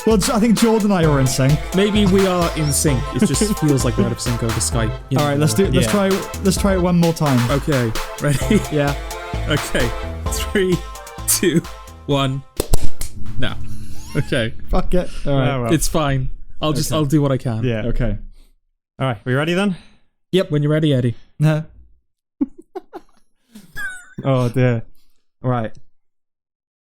Well, I think Jordan and I are in sync. Maybe we are in sync. It just feels like we're out of sync over Skype. All right, let's try it one more time. Okay, ready? Yeah. Okay, 3, 2, 1. Now. Okay. Fuck it. All right. Oh, well. It's fine. I'll do what I can. Yeah. Okay. All right, we ready then? Yep. When you're ready, Eddie. No. Oh dear. All right.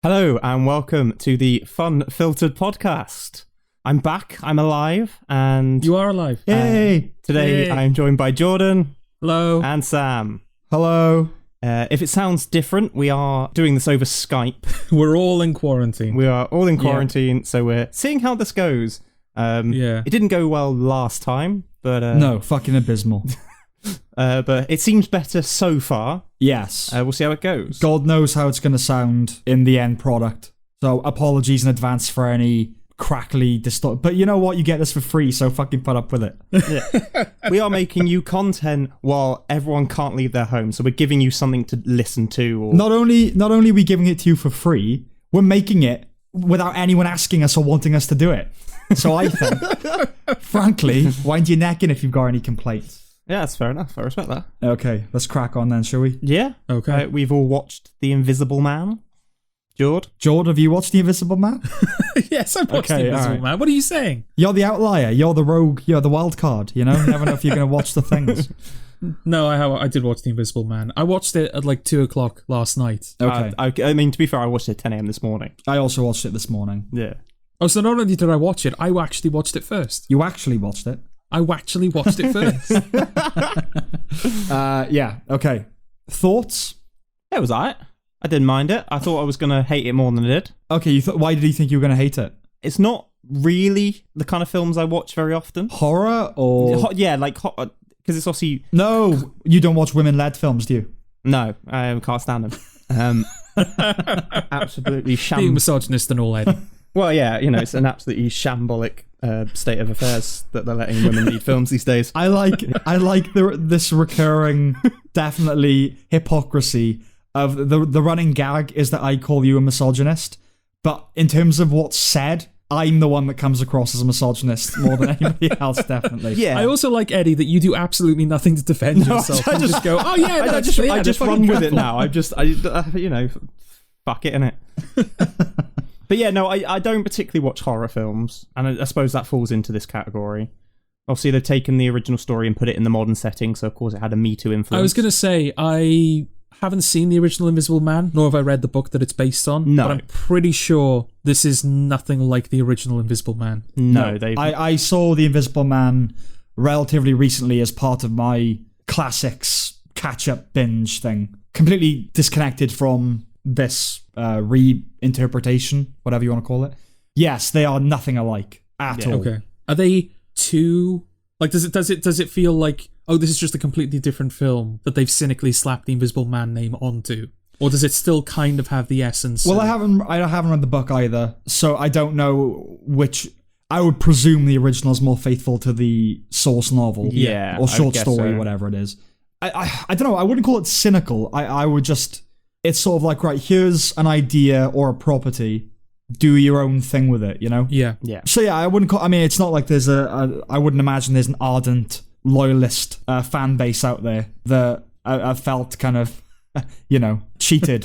Hello and welcome to the Funfiltered podcast. I'm back. I'm alive, and You are alive. Yay. today Yay. I'm joined by Jordan Hello. and Sam. Hello. If it sounds different, we are doing this over Skype. We're all in quarantine. We are all in quarantine, so we're seeing how this goes. Yeah. It didn't go well last time, but No, fucking abysmal. but it seems better so far. Yes. We'll see how it goes. God knows how it's going to sound in the end product. So apologies in advance for any crackly distort. But you know what? You get this for free, so fucking put up with it. Yeah. We are making you content while everyone can't leave their home, so we're giving you something to listen to. Or... Not only are we giving it to you for free, we're making it without anyone asking us or wanting us to do it. So I think, frankly, wind your neck in if you've got any complaints. Yeah, that's fair enough. I respect that. Okay, let's crack on then, shall we? Yeah. Okay. We've all watched The Invisible Man. Jord? Jord, have you watched The Invisible Man? Yes, I watched Okay, The Invisible alright. Man. What are you saying? You're the outlier. You're the rogue. You're the wild card. You know, you never know if you're going to watch the things. No, I did watch The Invisible Man. I watched it at like 2 o'clock last night. Okay. I mean, to be fair, I watched it at 10 a.m. this morning. I also watched it this morning. Yeah. Oh, so not only did I watch it, I actually watched it first. You actually watched it? I actually watched it first. Yeah. Okay. Thoughts? It was alright. I didn't mind it. I thought I was going to hate it more than I did. Okay. Why did you think you were going to hate it? It's not really the kind of films I watch very often. Horror or? Yeah, like, because it's obviously... No, you don't watch women-led films, do you? No, I can't stand them. Absolutely Being misogynist and all, Eddie. Well, yeah, you know, it's an absolutely shambolic state of affairs that they're letting women lead films these days. I like this recurring, definitely hypocrisy of the running gag is that I call you a misogynist, but in terms of what's said, I'm the one that comes across as a misogynist more than anybody else, definitely. Yeah. I also like, Eddie, that you do absolutely nothing to defend yourself. You just go, oh yeah, I just run with it now. You know, fuck it, innit? But yeah, no, I don't particularly watch horror films, and I suppose that falls into this category. Obviously, they've taken the original story and put it in the modern setting, so of course it had a Me Too influence. I was going to say, I haven't seen the original Invisible Man, nor have I read the book that it's based on, No. but I'm pretty sure this is nothing like the original Invisible Man. No, I saw The Invisible Man relatively recently as part of my classics catch-up binge thing. Completely disconnected from this reinterpretation, whatever you want to call it. Yes, they are nothing alike at all. Okay. Are they too... Like, does it feel like, oh, this is just a completely different film that they've cynically slapped the Invisible Man name onto? Or does it still kind of have the essence? Well, I haven't read the book either, so I don't know which. I would presume the original is more faithful to the source novel, Yeah, or I short guess story, so. whatever it is. I don't know. I wouldn't call it cynical. I would just. It's sort of like, right, here's an idea or a property. Do your own thing with it, you know? Yeah. Yeah. So yeah, I wouldn't call. I mean, it's not like there's I wouldn't imagine there's an ardent loyalist fan base out there that I felt kind of, you know, cheated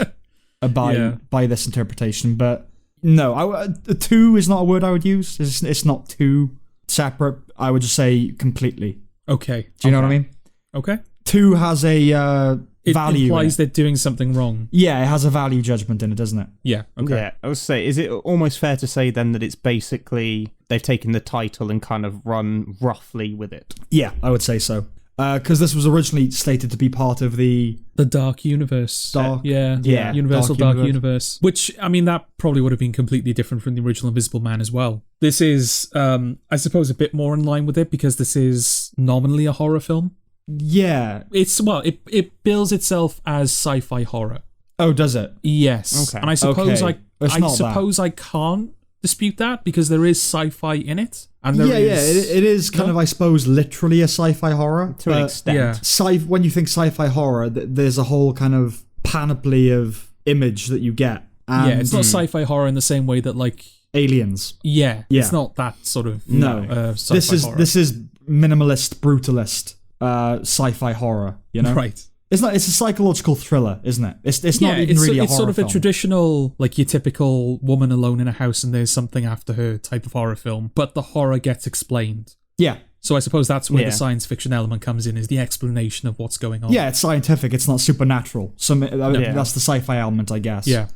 by this interpretation. But no, two is not a word I would use. It's not too separate. I would just say completely. Okay. Do you know what I mean? Okay. Two has a It value. implies they're doing something wrong. Yeah, it has a value judgment in it, doesn't it? Yeah. Okay. Yeah, I would say, is it almost fair to say then that it's basically they've taken the title and kind of run roughly with it? Yeah, I would say so. Because this was originally slated to be part of the Dark Universe. Yeah, Universal Dark Universe. Which, I mean, that probably would have been completely different from the original Invisible Man as well. This is, I suppose, a bit more in line with it because this is nominally a horror film. Yeah. It bills itself as sci-fi horror. Oh, does it? Yes. Okay. And I suppose Okay. I can't dispute that because there is sci-fi in it. And there it is kind of, I suppose, literally a sci-fi horror. To an extent. Yeah. When you think sci-fi horror, there's a whole kind of panoply of image that you get. And yeah, it's not sci-fi horror in the same way that, like, aliens. Yeah. It's not that sort of sci-fi horror. This is minimalist, brutalist sci-fi horror, you know? Right. It's a psychological thriller, isn't it? It's not even really a horror It's sort of film. a traditional, like your typical woman alone in a house and there's something after her type of horror film, but the horror gets explained. Yeah. So I suppose that's where the science fiction element comes in, is the explanation of what's going on. Yeah, it's scientific. It's not supernatural. That's the sci-fi element, I guess. Yeah.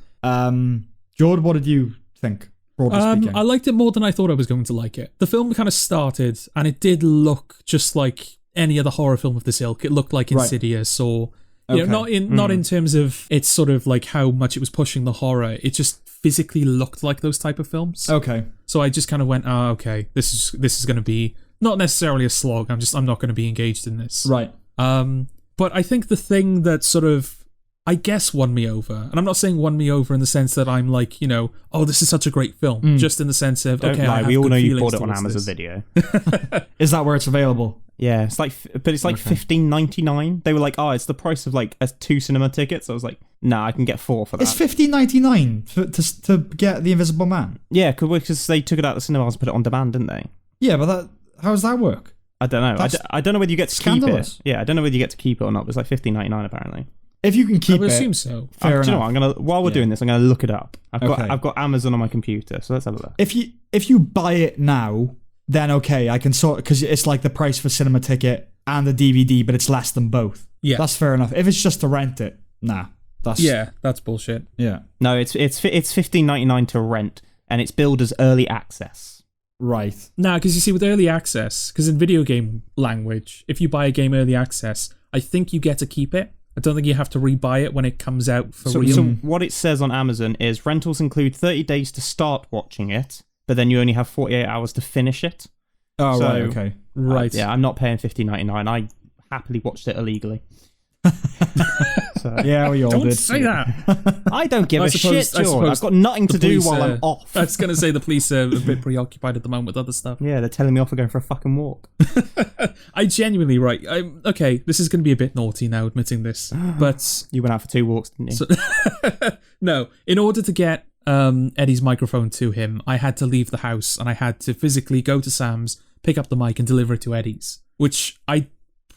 Jord, what did you think, broadly speaking? I liked it more than I thought I was going to like it. The film kind of started, and it did look just like any other horror film of this ilk. It looked like Insidious or... You know, not in terms of it's sort of like how much it was pushing the horror. It just physically looked like those type of films. Okay. So I just kind of went, okay, this is going to be not necessarily a slog. I'm not going to be engaged in this. Right. But I think the thing that sort of, I guess, won me over, and I'm not saying won me over in the sense that I'm like, you know, oh, this is such a great film. Just in the sense of, Don't okay, lie, I have we all good know you feelings bought it on towards Amazon this. Video. Is that where it's available? Yeah, it's like $15.99. They were like, it's the price of like 2 cinema tickets. I was like, nah, I can get 4 for that. It's $15.99 to get The Invisible Man. Yeah, because they took it out of the cinemas and put it on demand, didn't they? Yeah, but how does that work? I don't know. I don't know whether you get to scandalous. keep it. Yeah, I don't know whether you get to keep it or not. But it's like $15.99 apparently. If you can keep I would it, assume so. Fair do you know enough. what? I'm gonna while we're doing this, I'm gonna look it up. Okay. I've got Amazon on my computer, so let's have a look. If you buy it now, then okay, I can sort, because it's like the price for cinema ticket and the DVD, but it's less than both. Yeah, that's fair enough. If it's just to rent it, nah, that's bullshit. Yeah, no, it's $15.99 to rent, and it's billed as early access. Right. Nah, because you see, with early access, because in video game language, if you buy a game early access, I think you get to keep it. I don't think you have to rebuy it when it comes out for real. So what it says on Amazon is rentals include 30 days to start watching it, but then you only have 48 hours to finish it. Oh, right, okay. Right. Yeah, I'm not paying $15.99. I happily watched it illegally. So, yeah, we all don't did. say that. I don't give a shit, George. I've got nothing to do while I'm off. I was going to say the police are a bit preoccupied at the moment with other stuff. Yeah, they're telling me off for going for a fucking walk. I genuinely, okay, this is going to be a bit naughty now, admitting this, but... You went out for 2 walks, didn't you? No, in order to get Eddie's microphone to him, I had to leave the house and I had to physically go to Sam's, pick up the mic and deliver it to Eddie's, which I'm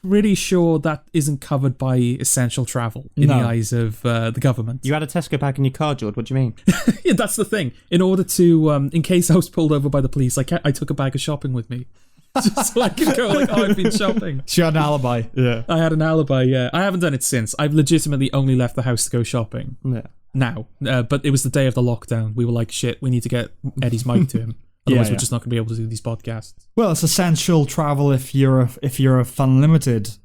pretty sure that isn't covered by essential travel in the eyes of the government. You had a Tesco bag in your car, George. What do you mean? Yeah, that's the thing. In order to, in case I was pulled over by the police, I took a bag of shopping with me. Just so I could go like, I've been shopping. She had an alibi. Yeah. I had an alibi, yeah. I haven't done it since. I've legitimately only left the house to go shopping. Yeah. Now. But it was the day of the lockdown. We were like, shit, we need to get Eddie's mic to him. Otherwise, we're just not going to be able to do these podcasts. Well, it's essential travel if you're a Funfiltered.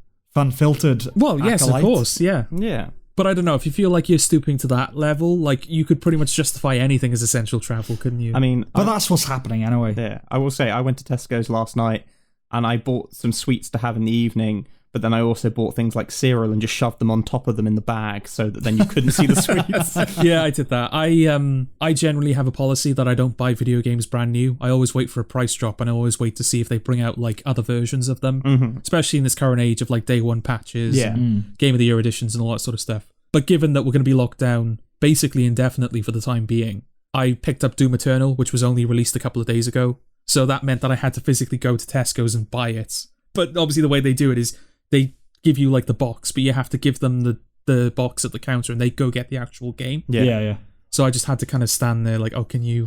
Well, yes, acolyte. of course, yeah. Yeah. But I don't know, if you feel like you're stooping to that level, like, you could pretty much justify anything as essential travel, couldn't you? I mean... But that's what's happening anyway. Yeah. I will say, I went to Tesco's last night, and I bought some sweets to have in the evening, but then I also bought things like cereal and just shoved them on top of them in the bag so that then you couldn't see the sweets. Yeah, I did that. I generally have a policy that I don't buy video games brand new. I always wait for a price drop, and I always wait to see if they bring out like other versions of them, especially in this current age of like day one patches, and Game of the Year editions and all that sort of stuff. But given that we're going to be locked down basically indefinitely for the time being, I picked up Doom Eternal, which was only released a couple of days ago. So that meant that I had to physically go to Tesco's and buy it. But obviously the way they do it is they give you like the box, but you have to give them the box at the counter and they go get the actual game. Yeah. So I just had to kind of stand there like, oh, can you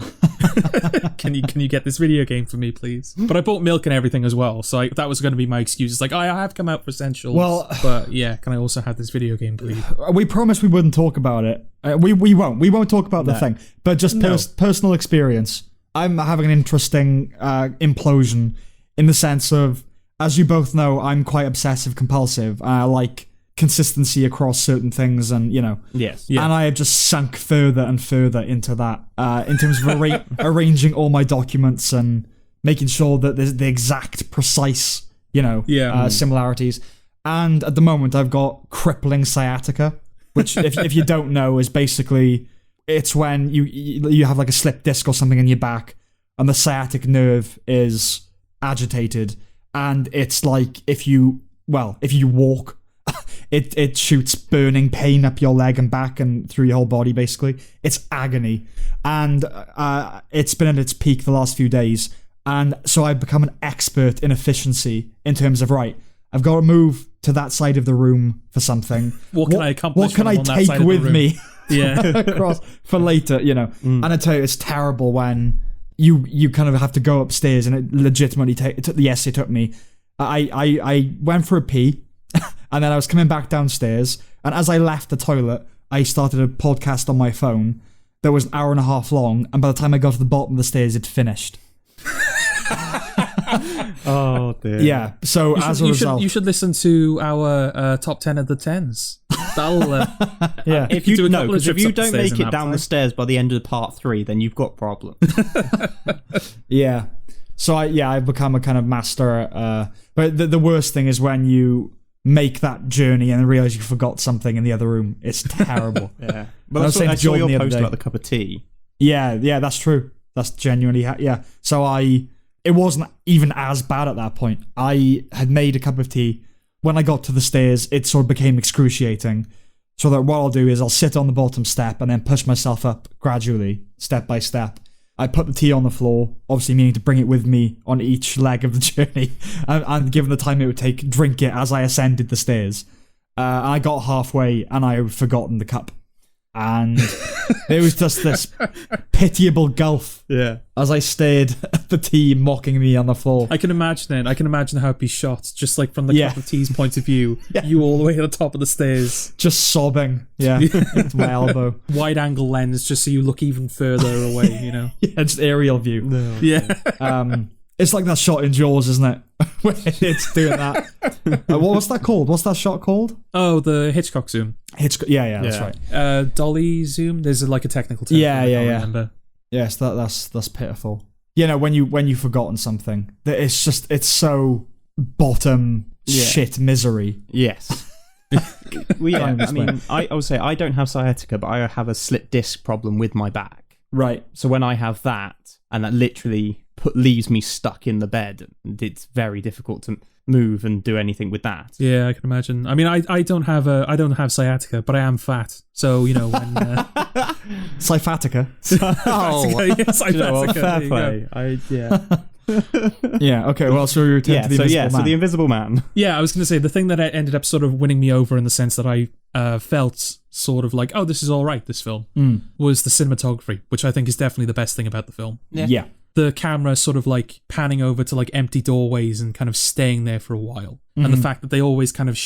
can you get this video game for me, please? But I bought milk and everything as well, so that was going to be my excuse. It's like, I have come out for essentials, but yeah, can I also have this video game, please? We promised we wouldn't talk about it. We won't talk about the thing, but just personal experience. I'm having an interesting implosion in the sense of, as you both know, I'm quite obsessive compulsive. I like consistency across certain things, and Yes. And I have just sunk further and further into that in terms of arranging all my documents and making sure that there's the exact precise similarities. And at the moment I've got crippling sciatica, which if you don't know is basically, it's when you have like a slip disc or something in your back and the sciatic nerve is agitated, and it's like if you walk it shoots burning pain up your leg and back and through your whole body, basically. It's agony. And it's been at its peak the last few days. And so I've become an expert in efficiency in terms of, right, I've got to move to that side of the room for something. What can I accomplish? What can I take with me? Yeah. Across for later, you know. And I tell you, it's terrible when you kind of have to go upstairs, and it legitimately it took me. I went for a pee, and then I was coming back downstairs, and as I left the toilet, I started a podcast on my phone that was an hour and a half long, and by the time I got to the bottom of the stairs, it finished. Oh dear. Yeah. So as a result, you should listen to our top 10 of the 10s. That'll yeah. If you don't make it down the stairs by the end of part 3, then you've got problems. Yeah. So I've become a kind of master. But the worst thing is when you make that journey and realize you forgot something in the other room. It's terrible. Yeah. But I saw your post about the cup of tea. Yeah, that's true. That's genuinely yeah. So it wasn't even as bad at that point. I had made a cup of tea. When I got to the stairs, it sort of became excruciating. So that what I'll do is I'll sit on the bottom step and then push myself up gradually, step by step. I put the tea on the floor, obviously meaning to bring it with me on each leg of the journey. And given the time it would take, drink it as I ascended the stairs. And I got halfway and I had forgotten the cup. And it was just this pitiable gulf as I stared at the tea mocking me on the floor. I can imagine it. I can imagine how it'd be shot, just like from the cup of tea's point of view. You all the way at the top of the stairs. Just sobbing. Yeah. Into my elbow. Wide angle lens just so you look even further away, you know? Yeah, just aerial view. No. Yeah. It's like that shot in Jaws, isn't it? When it's doing that. What's that called? What's that shot called? Oh, the Hitchcock zoom. Yeah, that's right. Dolly zoom. There's a technical term. Yeah. Remember. Yes, that's pitiful. You know, when you've forgotten something, that it's so bottom shit misery. Yes. I mean, I would say I don't have sciatica, but I have a slip disc problem with my back. Right. So when I have that, and that literally leaves me stuck in the bed, and it's very difficult to move and do anything with that. Yeah, I can imagine. I mean, I don't have sciatica, but I am fat. So, you know, when Sciatica. Sciatica. Fair play. Yeah, okay, well, so you return to the Invisible Man. So the Invisible Man. Yeah, I was going to say, the thing that ended up sort of winning me over in the sense that I felt sort of like, oh, this is all right, this film, was the cinematography, which I think is definitely the best thing about the film. Yeah. The camera sort of like panning over to like empty doorways and kind of staying there for a while. And the fact that they always kind of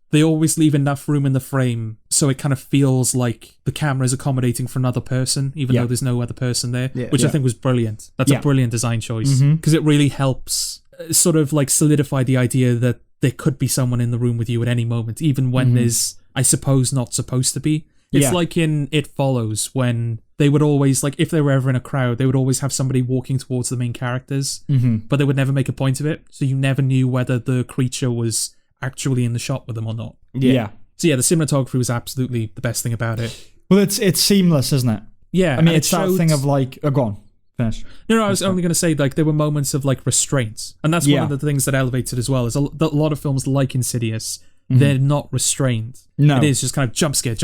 they always leave enough room in the frame so it kind of feels like the camera is accommodating for another person, even though there's no other person there, which I think was brilliant. That's a brilliant design choice because it really helps sort of like solidify the idea that there could be someone in the room with you at any moment, even when there's, I suppose, not supposed to be. It's like in It Follows when they would always, like, if they were ever in a crowd, they would always have somebody walking towards the main characters, but they would never make a point of it. So you never knew whether the creature was actually in the shot with them or not. Yeah. So yeah, the cinematography was absolutely the best thing about it. Well, it's seamless, isn't it? Yeah. I mean, it's that thing of like, go on, finish. No, I was only going to say, like, there were moments of like restraint. And that's one of the things that elevates it as well, is a lot of films like Insidious, they're not restrained. No. It is just kind of jump scare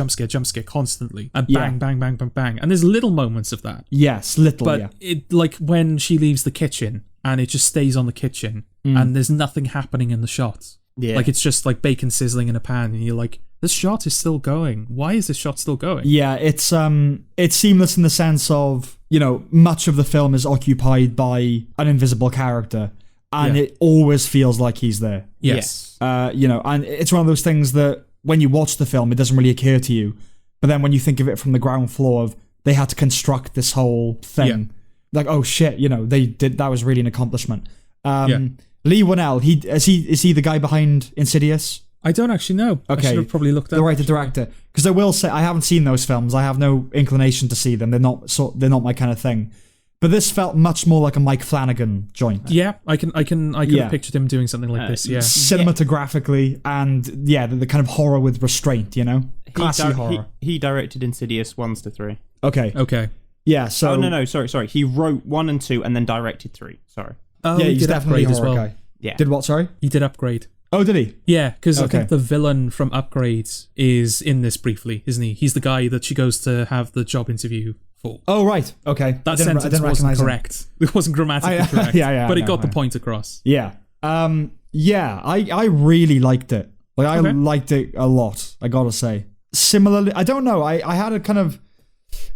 constantly. And bang, bang, bang, bang, bang. And there's little moments of that. Yes, But it, like when she leaves the kitchen and it just stays on the kitchen and there's nothing happening in the shot. Yeah. Like it's just like bacon sizzling in a pan and you're like, this shot is still going. Why is this shot still going? Yeah, it's seamless in the sense of, you know, much of the film is occupied by an invisible character. And it always feels like he's there. Yes. You know, and it's one of those things that when you watch the film, it doesn't really occur to you. But then when you think of it from the ground floor of they had to construct this whole thing, like, oh shit, you know, that was really an accomplishment. Lee Whannell, is he the guy behind Insidious? I don't actually know. Okay. I should have probably looked up. The writer-director. Because I will say, I haven't seen those films. I have no inclination to see them. They're not my kind of thing. But this felt much more like a Mike Flanagan joint. Yeah, I could have pictured him doing something like this. Yeah, cinematographically and the kind of horror with restraint. You know, classy horror. He directed Insidious 1 to 3. Okay. Yeah. So no. Sorry. He wrote 1 and 2 and then directed 3. Sorry. Oh, yeah, he's did definitely a Upgrade horror as well. guy. Yeah. Did what? Sorry. He did Upgrade. Oh, did he? Yeah, because I think the villain from Upgrades is in this briefly, isn't he? He's the guy that she goes to have the job interview for. Oh, right. Okay. That sentence wasn't correct. It wasn't grammatically correct. But it got the point across. Yeah. I really liked it. Like, I liked it a lot, I gotta say. Similarly, I don't know, I had a kind of...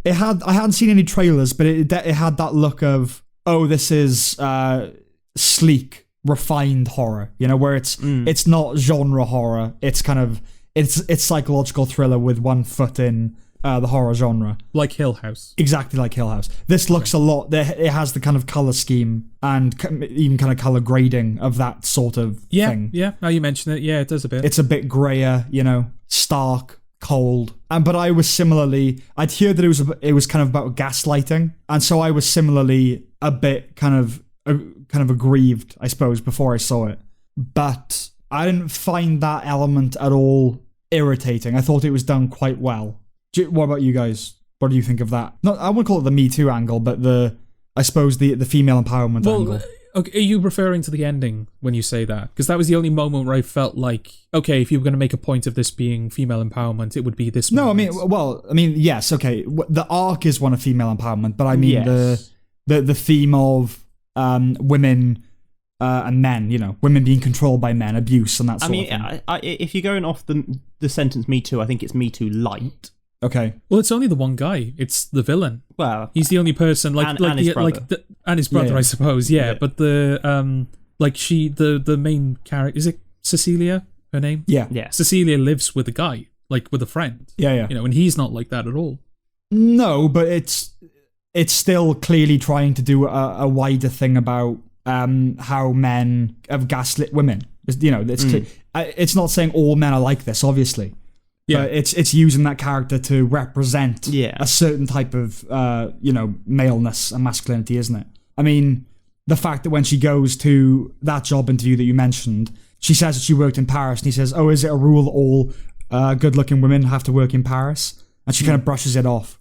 I hadn't seen any trailers, but it had that look of, oh, this is sleek, refined horror, you know, where it's not genre horror, it's kind of... It's psychological thriller with one foot in the horror genre. Like Hill House. Exactly like Hill House. This looks a lot... It has the kind of colour scheme and even kind of colour grading of that sort of thing. Yeah, now you mention it, it does a bit. It's a bit grayer, you know, stark, cold. But I was similarly... I'd heard that it was kind of about gaslighting, and so I was similarly a bit kind of aggrieved, I suppose, before I saw it. But I didn't find that element at all irritating. I thought it was done quite well. What about you guys? What do you think of that? Not, I wouldn't call it the Me Too angle, but I suppose the female empowerment angle. Okay, are you referring to the ending when you say that? Because that was the only moment where I felt like, okay, if you were going to make a point of this being female empowerment, it would be this moment. No, I mean, yes, okay. The arc is one of female empowerment, but I mean the theme of women and men, you know, women being controlled by men, abuse and that sort of thing. If you're going off the sentence Me Too, I think it's Me Too light. Okay. Well, it's only the one guy. It's the villain. Well, he's the only person, and his brother, and his brother, I suppose. Yeah, but the the main character, is it Cecilia? Her name? Yeah. Cecilia lives with a guy, like with a friend. Yeah. You know, and he's not like that at all. No, but it's still clearly trying to do a wider thing about how men have gaslit women. You know, it's not saying all men are like this, obviously. Yeah, but it's using that character to represent a certain type of maleness and masculinity, isn't it? I mean, the fact that when she goes to that job interview that you mentioned, she says that she worked in Paris, and he says, "Oh, is it a rule that all good-looking women have to work in Paris?" And she kind of brushes it off.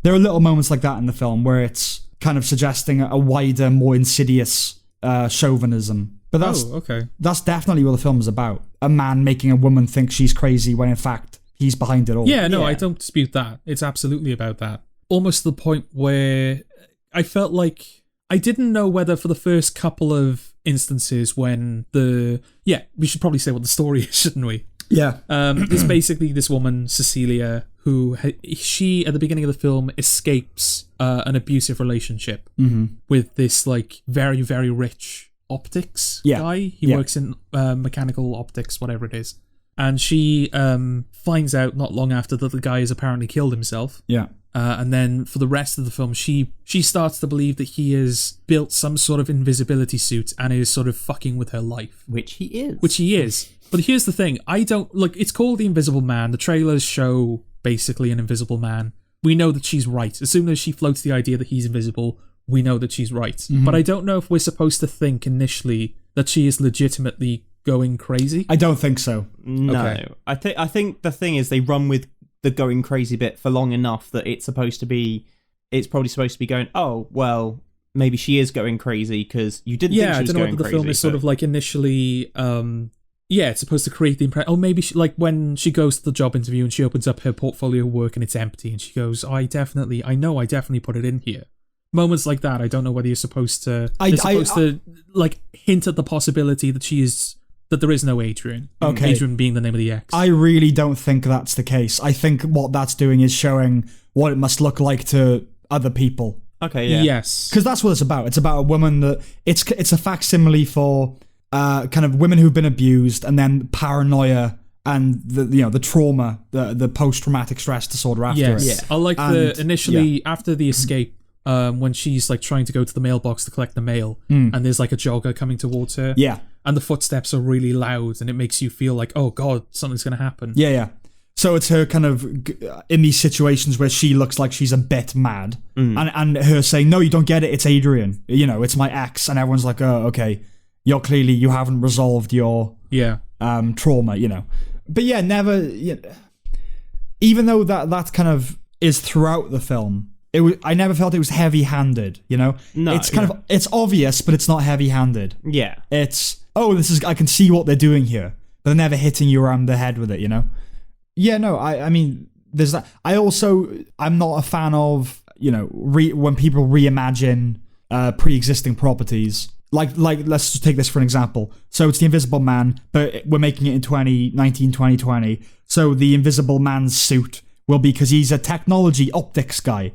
There are little moments like that in the film where it's kind of suggesting a wider, more insidious chauvinism. But that's definitely what the film is about. A man making a woman think she's crazy when in fact he's behind it all. Yeah, no, I don't dispute that. It's absolutely about that. Almost to the point where I felt like I didn't know whether for the first couple of instances when we should probably say what the story is, shouldn't we? Yeah. It's basically this woman, Cecilia, who she, at the beginning of the film, escapes an abusive relationship with this like very, very rich optics guy. He works in mechanical optics, whatever it is. And she finds out not long after that the guy has apparently killed himself. Yeah. And then for the rest of the film, she starts to believe that he has built some sort of invisibility suit and is sort of fucking with her life. Which he is. But here's the thing. It's called The Invisible Man. The trailers show basically an invisible man. We know that she's right. As soon as she floats the idea that he's invisible, we know that she's right. Mm-hmm. But I don't know if we're supposed to think initially that she is legitimately going crazy. I don't think so. No. Okay. I think the thing is they run with the going crazy bit for long enough that it's probably supposed to be going, oh, well, maybe she is going crazy because you didn't think she was going crazy. Yeah, I don't know whether the film is sort of like initially... it's supposed to create the impression. Oh, maybe like when she goes to the job interview and she opens up her portfolio work and it's empty and she goes, I definitely put it in here. Moments like that, I don't know whether you're supposed to... to like hint at the possibility that there is no Adrian. Okay. Adrian being the name of the ex. I really don't think that's the case. I think what that's doing is showing what it must look like to other people. Okay, yeah. Yes. Because that's what it's about. It's about a woman that... It's a facsimile for kind of women who've been abused and then paranoia and the trauma, the post-traumatic stress disorder after it. Yeah. I like after the escape, when she's like trying to go to the mailbox to collect the mail and there's like a jogger coming towards her. Yeah. And the footsteps are really loud and it makes you feel like, oh God, something's going to happen. Yeah. So it's her kind of in these situations where she looks like she's a bit mad and her saying, no, you don't get it. It's Adrian. You know, it's my ex. And everyone's like, oh, okay. You haven't resolved your trauma, you know. But yeah, never... even though that kind of is throughout the film, I never felt it was heavy-handed, you know? No. It's kind of... It's obvious, but it's not heavy-handed. Yeah. It's oh, I can see what they're doing here, but they're never hitting you around the head with it, you know? Yeah, no, I mean, there's that. I'm not a fan of, you know, when people reimagine pre-existing properties. Like, let's just take this for an example. So it's the Invisible Man, but we're making it in 2020. So the Invisible Man's suit will be, because he's a technology optics guy.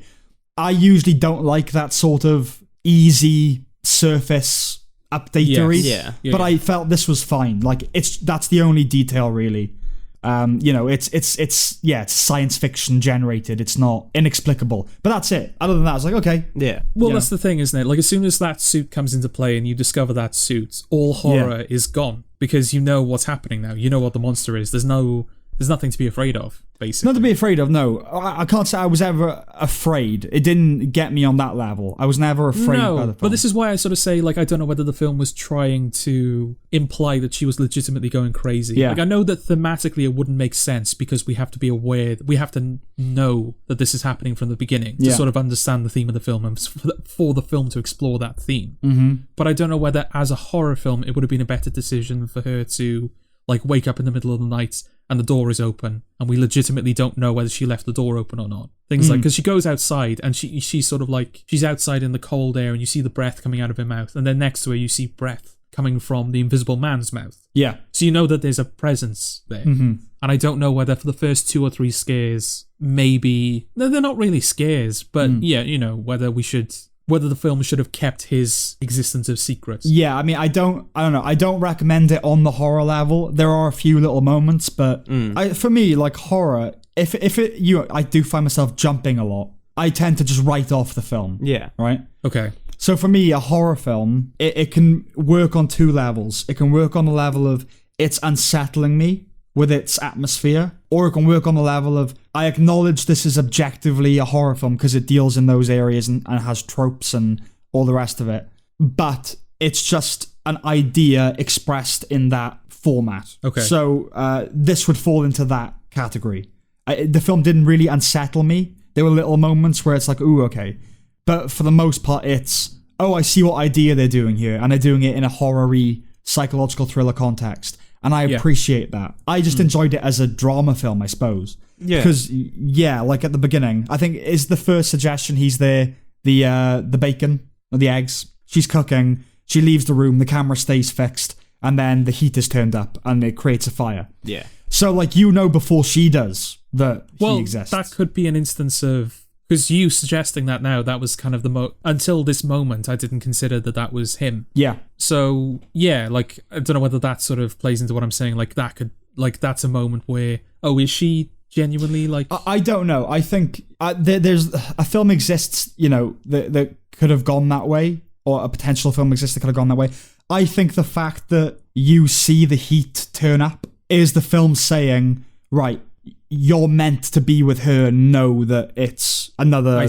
I usually don't like that sort of easy surface updatery. Yeah. But I felt this was fine. Like, that's the only detail really. You know, it's science fiction generated. It's not inexplicable, but that's it. Other than that, I was like, okay. Yeah. Well, that's the thing, isn't it? Like, as soon as that suit comes into play and you discover that suit, all horror is gone, because you know what's happening now. You know what the monster is. There's nothing to be afraid of, basically. Not to be afraid of, no. I can't say I was ever afraid. It didn't get me on that level. I was never afraid by the film. But this is why I sort of say, like, I don't know whether the film was trying to imply that she was legitimately going crazy. Yeah. Like, I know that thematically it wouldn't make sense, because we have to be aware, we have to know that this is happening from the beginning to sort of understand the theme of the film and for the film to explore that theme. Mm-hmm. But I don't know whether, as a horror film, it would have been a better decision for her to, like, wake up in the middle of the night and the door is open, and we legitimately don't know whether she left the door open or not. Things like, because she goes outside, and she's sort of like, she's outside in the cold air, and you see the breath coming out of her mouth, and then next to her you see breath coming from the Invisible Man's mouth. Yeah. So you know that there's a presence there. Mm-hmm. And I don't know whether for the first 2 or 3 scares, maybe, no, they're not really scares, but yeah, you know, whether the film should have kept his existence of secrets. Yeah, I mean, I don't know. I don't recommend it on the horror level. There are a few little moments, but for me, like, horror, I do find myself jumping a lot. I tend to just write off the film. Yeah. Right? Okay. So for me, a horror film, it can work on 2 levels. It can work on the level of it's unsettling me with its atmosphere, or it can work on the level of I acknowledge this is objectively a horror film because it deals in those areas and has tropes and all the rest of it, but it's just an idea expressed in that format. Okay. So this would fall into that category. The film didn't really unsettle me. There were little moments where it's like, ooh, okay. But for the most part, it's, oh, I see what idea they're doing here, and they're doing it in a horror-y psychological thriller context. And I appreciate that. I just enjoyed it as a drama film, I suppose. Yeah. Because, like at the beginning, I think is the first suggestion he's there, the bacon, or the eggs. She's cooking, she leaves the room, the camera stays fixed, and then the heat is turned up, and it creates a fire. Yeah. So, like, you know before she does that he exists. That could be an instance of... Because you suggesting that now, that was kind of the until this moment, I didn't consider that was him. Yeah. So, yeah, like, I don't know whether that sort of plays into what I'm saying. Like, that could, like, that's a moment where, oh, is she genuinely, like... I don't know. I think there's a film exists, you know, that could have gone that way, or a potential film exists that could have gone that way. I think the fact that you see the heat turn up is the film saying, right, you're meant to be with her, know that it's another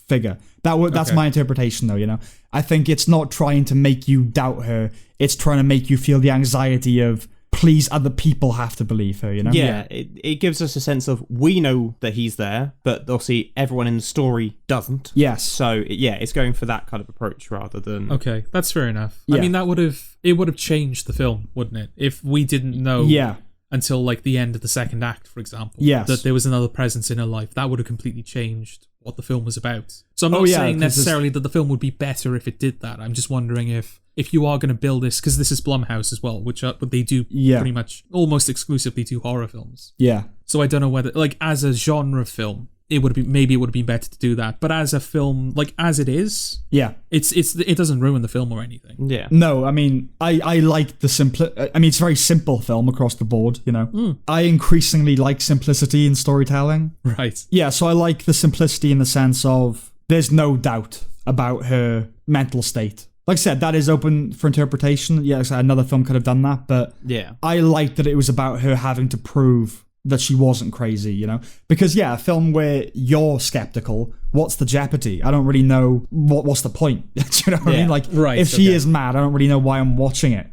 figure. That's my interpretation, though, you know. I think it's not trying to make you doubt her. It's trying to make you feel the anxiety of, please, other people have to believe her, you know? Yeah, it gives us a sense of, we know that he's there, but obviously everyone in the story doesn't. Yes. So, yeah, it's going for that kind of approach rather than... Okay, that's fair enough. Yeah. I mean, it would have changed the film, wouldn't it? If we didn't know... Yeah. Until, like, the end of the second act, for example. Yes. That there was another presence in her life. That would have completely changed what the film was about. So I'm not saying necessarily that the film would be better if it did that. I'm just wondering if you are going to build this, because this is Blumhouse as well, which they do pretty much almost exclusively do horror films. Yeah. So I don't know whether, like, as a genre film, it would be better to do that. But as a film, like, as it is, it doesn't ruin the film or anything. Yeah. No, I mean, I like the I mean, it's a very simple film across the board, you know. I increasingly like simplicity in storytelling. Right. Yeah, so I like the simplicity in the sense of there's no doubt about her mental state. Like I said, that is open for interpretation. Yeah, another film could have done that, but yeah, I liked that it was about her having to prove that she wasn't crazy, you know? Because, yeah, a film where you're skeptical, what's the jeopardy? I don't really know what's the point. Do you know what I mean? Like, if she is mad, I don't really know why I'm watching it.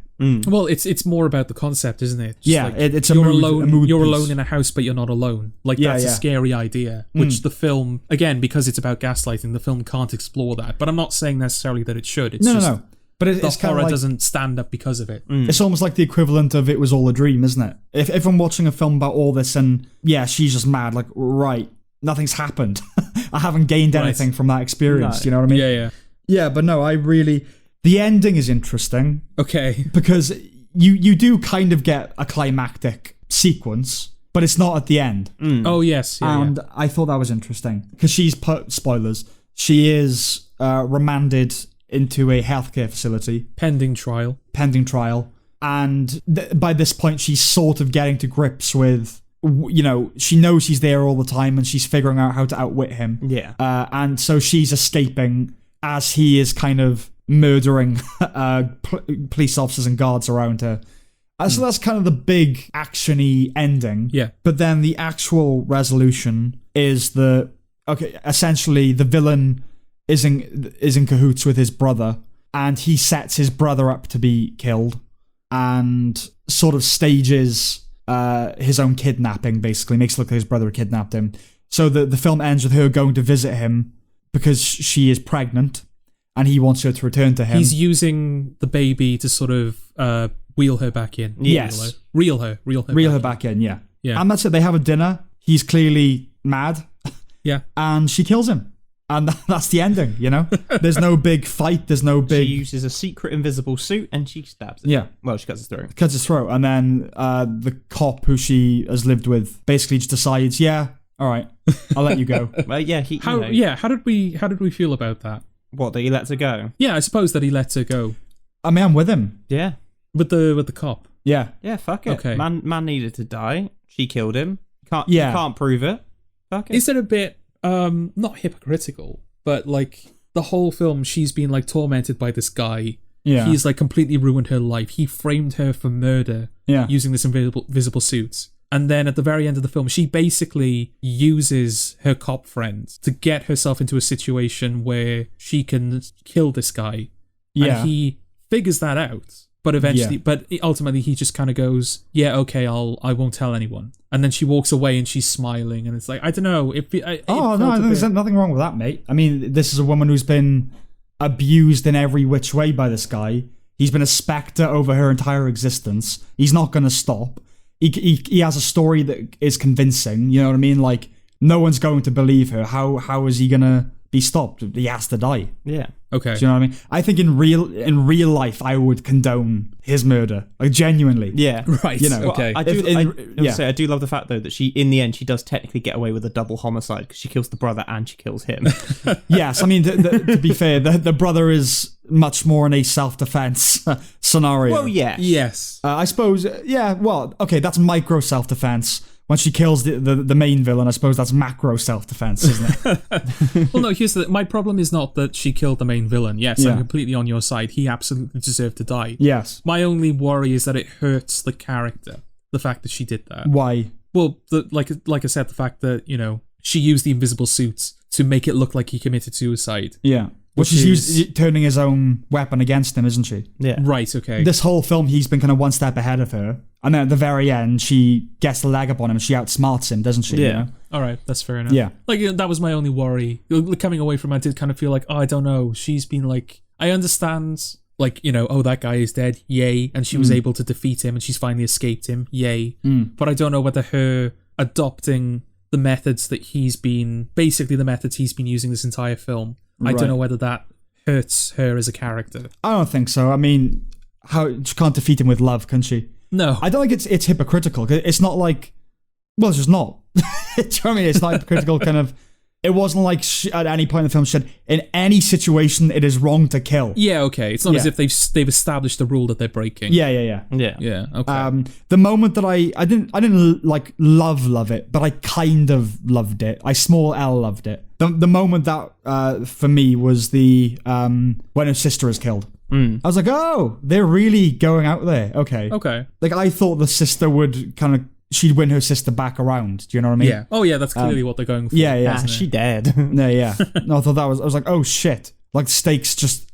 Well, it's more about the concept, isn't it? Just like, it's a you're mood, alone. a mood You're piece. alone in a house, but you're not alone. Like, that's a scary idea, which the film, again, because it's about gaslighting, the film can't explore that. But I'm not saying necessarily that it should. It's No. But the it's horror like, doesn't stand up because of it. It's almost like the equivalent of it was all a dream, isn't it? If I'm watching a film about all this and, yeah, she's just mad, like, right, nothing's happened. I haven't gained anything from that experience, you know what I mean? Yeah. Yeah, but no, the ending is interesting. Okay. Because you do kind of get a climactic sequence, but it's not at the end. Oh, yes. Yeah, and I thought that was interesting. Because spoilers, she is remanded into a healthcare facility. Pending trial. And by this point, she's sort of getting to grips with, she knows he's there all the time and she's figuring out how to outwit him. Yeah. And so she's escaping as he is kind of murdering police officers and guards around her. So that's kind of the big action-y ending. Yeah. But then the actual resolution is essentially the villain is in cahoots with his brother, and he sets his brother up to be killed and sort of stages his own kidnapping, basically. Makes it look like his brother kidnapped him. So the film ends with her going to visit him because she is pregnant and he wants her to return to him. He's using the baby to sort of wheel her back in. Yes. Reel her back in. Yeah. Yeah. And that's it. They have a dinner. He's clearly mad. Yeah. And she kills him. And that's the ending, There's no big fight. There's no big... She uses a secret invisible suit and she stabs it. Yeah. Well, she cuts his throat. Cuts his throat. And then the cop who she has lived with basically just decides, yeah, all right, I'll let you go. Well, yeah, how did we feel about that? What, that he lets her go? Yeah, I suppose that he lets her go. I mean, I'm with him. Yeah. With the cop. Yeah. Yeah, fuck it. Okay. Man needed to die. She killed him. You can't prove it. Fuck it. Is it a bit not hypocritical, but like the whole film she's been like tormented by this guy. Yeah. He's like completely ruined her life. He framed her for murder using this invisible suit. And then at the very end of the film, she basically uses her cop friend to get herself into a situation where she can kill this guy. Yeah. And he figures that out. But eventually, but ultimately he just kind of goes, yeah, okay, I won't tell anyone. And then she walks away and she's smiling, and it's like, I don't know. I think there's nothing wrong with that, mate. I mean, this is a woman who's been abused in every which way by this guy. He's been a spectre over her entire existence. He's not going to stop. He has a story that is convincing. You know what I mean? Like, no one's going to believe her. How is he going to be stopped? He has to die. Yeah. Okay. Do you know what I mean? I think in real life, I would condone his murder. Like, genuinely. Yeah. Right. Well, Okay. I do love the fact though that she, in the end, she does technically get away with a double homicide because she kills the brother and she kills him. Yes, I mean to be fair, the brother is much more in a self-defense scenario. Well, yeah. Yes. I suppose. Yeah. Well, okay, that's micro self-defense. When she kills the main villain, I suppose that's macro self-defense, isn't it? Well, no, my problem is not that she killed the main villain. Yes, I'm completely on your side. He absolutely deserved to die. Yes. My only worry is that it hurts the character, the fact that she did that. Why? Well, like I said, the fact that, she used the invisible suit to make it look like he committed suicide. Yeah. Well, she's turning his own weapon against him, isn't she? Yeah. Right, okay. This whole film, he's been kind of one step ahead of her. And then at the very end, she gets the leg up on him and she outsmarts him, doesn't she? Yeah. All right, that's fair enough. Yeah. Like, that was my only worry. Coming away from it, I did kind of feel like, I don't know. She's been like, I understand, like, that guy is dead. Yay. And she was able to defeat him and she's finally escaped him. Yay. But I don't know whether her adopting the methods that basically the methods he's been using this entire film, I don't know whether that hurts her as a character. I don't think so. I mean, she can't defeat him with love, can she? No. I don't think it's hypocritical. It's not like... Well, it's just not. Do you know what I mean? It's not hypocritical kind of... It wasn't like at any point in the film she said, in any situation, it is wrong to kill. Yeah, okay. It's not as if they've established a rule that they're breaking. Yeah. Yeah, okay. The moment that I didn't like love it, but I kind of loved it. I small L loved it. The moment that for me was the when her sister is killed. I was like, oh, they're really going out there. Okay. Like, I thought the sister would she'd win her sister back around. Do you know what I mean? Yeah. Oh, yeah, that's clearly what they're going for. Yeah. She dead. Yeah. No, I thought I was like, oh, shit. Like, stakes just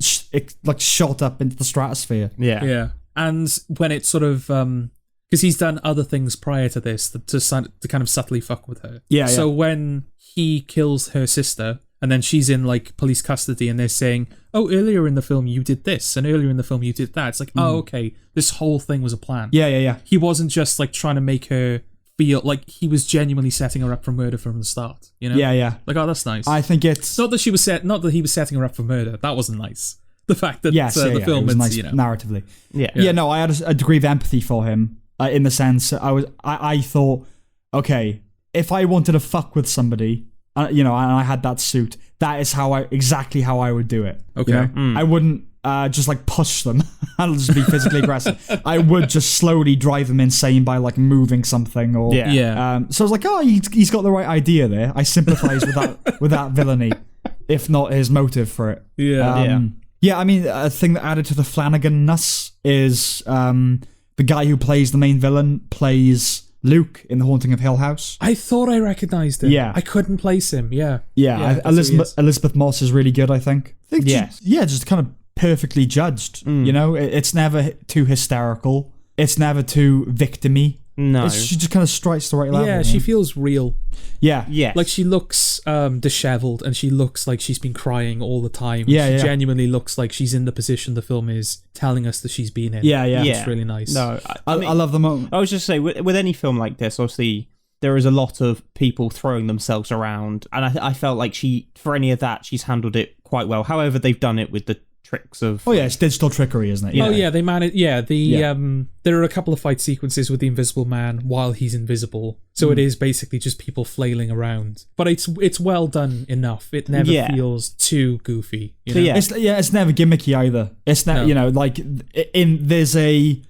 shot up into the stratosphere. Yeah. Yeah. And when it sort of... because he's done other things prior to this to kind of subtly fuck with her. Yeah. So when he kills her sister... And then she's in like police custody and they're saying, oh, earlier in the film you did this and earlier in the film you did that. It's like, oh, okay, this whole thing was a plan. Yeah. He wasn't just like trying to make her feel like he was genuinely setting her up for murder from the start, you know? Yeah. Like, oh, that's nice. I think it's... Not that he was setting her up for murder. That wasn't nice. The fact that the film was is, nice you know... narratively. Yeah. No, I had a degree of empathy for him in the sense I thought, okay, if I wanted to fuck with somebody, and I had that suit, that is exactly how I would do it. Okay. You know? I wouldn't just like push them. I'll just be physically aggressive. I would just slowly drive them insane by like moving something or so I was like, oh, he's got the right idea there. I sympathize with that villainy, if not his motive for it. Yeah, I mean, a thing that added to the Flanagan-ness is the guy who plays the main villain plays Luke in The Haunting of Hill House. I thought I recognised him. Yeah. I couldn't place him, yeah. Elizabeth Moss is really good, I think. Just kind of perfectly judged, you know? It's never too hysterical. It's never too victim-y. No. She just kind of strikes the right level. Yeah, she feels real. Yeah. Like, she looks dishevelled and she looks like she's been crying all the time. Yeah, she genuinely looks like she's in the position the film is telling us that she's been in. Yeah. It's really nice. No, I love the moment. I was just saying, with any film like this, obviously, there is a lot of people throwing themselves around, and I felt like for any of that, she's handled it quite well. However, they've done it with the tricks of... Oh, yeah, it's digital trickery, isn't it? Oh, yeah, they manage... Yeah, there are a couple of fight sequences with the Invisible Man while he's invisible. So it is basically just people flailing around. But it's well done enough. It never feels too goofy. You know? So it's never gimmicky either. It's not, like, there's an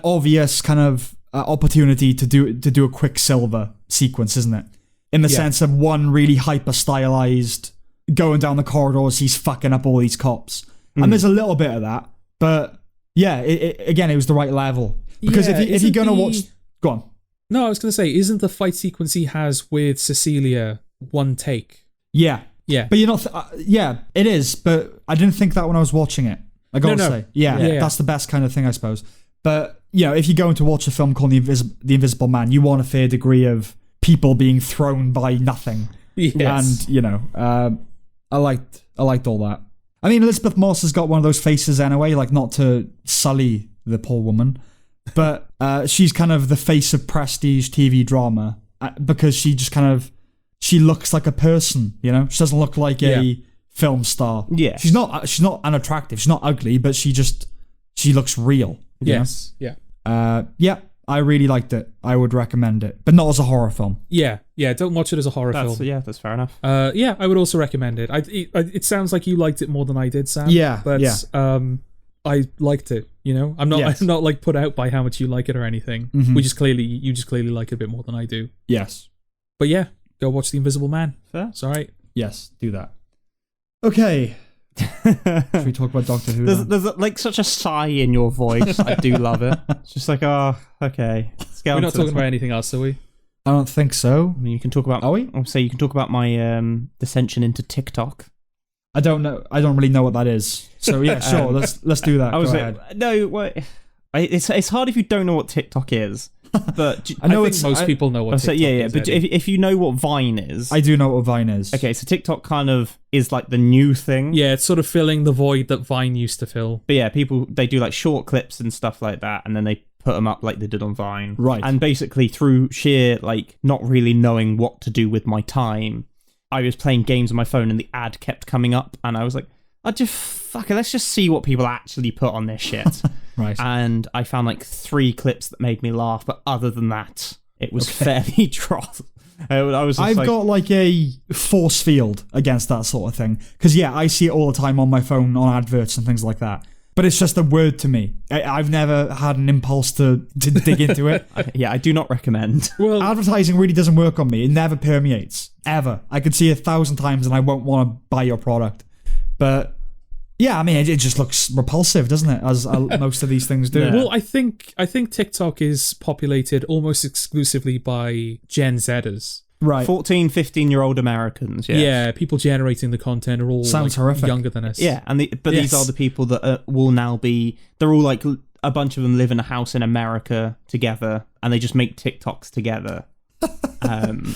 obvious kind of opportunity to do a Quicksilver sequence, isn't it? In the sense of one really hyper-stylized going down the corridors, he's fucking up all these cops. And there's a little bit of that, but it was the right level. Because if you're going to watch... Go on. No, I was going to say, isn't the fight sequence he has with Cecilia one take? Yeah. Yeah. But you're not... it is, but I didn't think that when I was watching it. I gotta say. Yeah, that's the best kind of thing, I suppose. But, if you're going to watch a film called The Invisible Man, you want a fair degree of people being thrown by nothing. Yes. And, I liked all that. I mean, Elizabeth Moss has got one of those faces anyway, like not to sully the poor woman, but she's kind of the face of prestige TV drama because she just she looks like a person, you know? She doesn't look like a film star. Yeah. She's not unattractive. She's not ugly, but she looks real. Yes. You know? Yeah. I really liked it. I would recommend it, but not as a horror film. Yeah. Don't watch it as a horror film. Yeah, that's fair enough. I would also recommend it. It sounds like you liked it more than I did, Sam. Yeah, but I liked it. You know, I'm not like put out by how much you like it or anything. Mm-hmm. You just clearly like it a bit more than I do. Yes, but yeah, go watch The Invisible Man. Fair. It's all right. Yes, do that. Okay. Should we talk about Doctor Who? There's like such a sigh in your voice. I do love it. It's just like, oh, okay. We're not talking about anything else, are we? I don't think so. I mean, you can talk about. Are we? I'll say you can talk about my dissension into TikTok. I don't know. I don't really know what that is. So yeah, sure. Let's do that. Go ahead. No, what? It's hard if you don't know what TikTok is. But I think most people know what TikTok is. But if you know what Vine is... I do know what Vine is. Okay, so TikTok kind of is like the new thing. Yeah, it's sort of filling the void that Vine used to fill. But yeah, they do like short clips and stuff like that, and then they put them up like they did on Vine. Right. And basically through sheer like not really knowing what to do with my time, I was playing games on my phone and the ad kept coming up, and I was like, let's just see what people actually put on this shit. Right. And I found like 3 clips that made me laugh, but other than that, it was fairly dross. I've got like a force field against that sort of thing. Because I see it all the time on my phone, on adverts and things like that. But it's just a word to me. I've never had an impulse to dig into it. I do not recommend. Well, advertising really doesn't work on me. It never permeates. Ever. I could see 1,000 times and I won't want to buy your product. But... yeah, I mean, it just looks repulsive, doesn't it? As most of these things do. Yeah. Well, I think TikTok is populated almost exclusively by Gen Zers. Right. 14, 15-year-old Americans, yes. Yeah, people generating the content are all horrific. Younger than us. Yeah, these are the people that will now be... they're all like... a bunch of them live in a house in America together, and they just make TikToks together.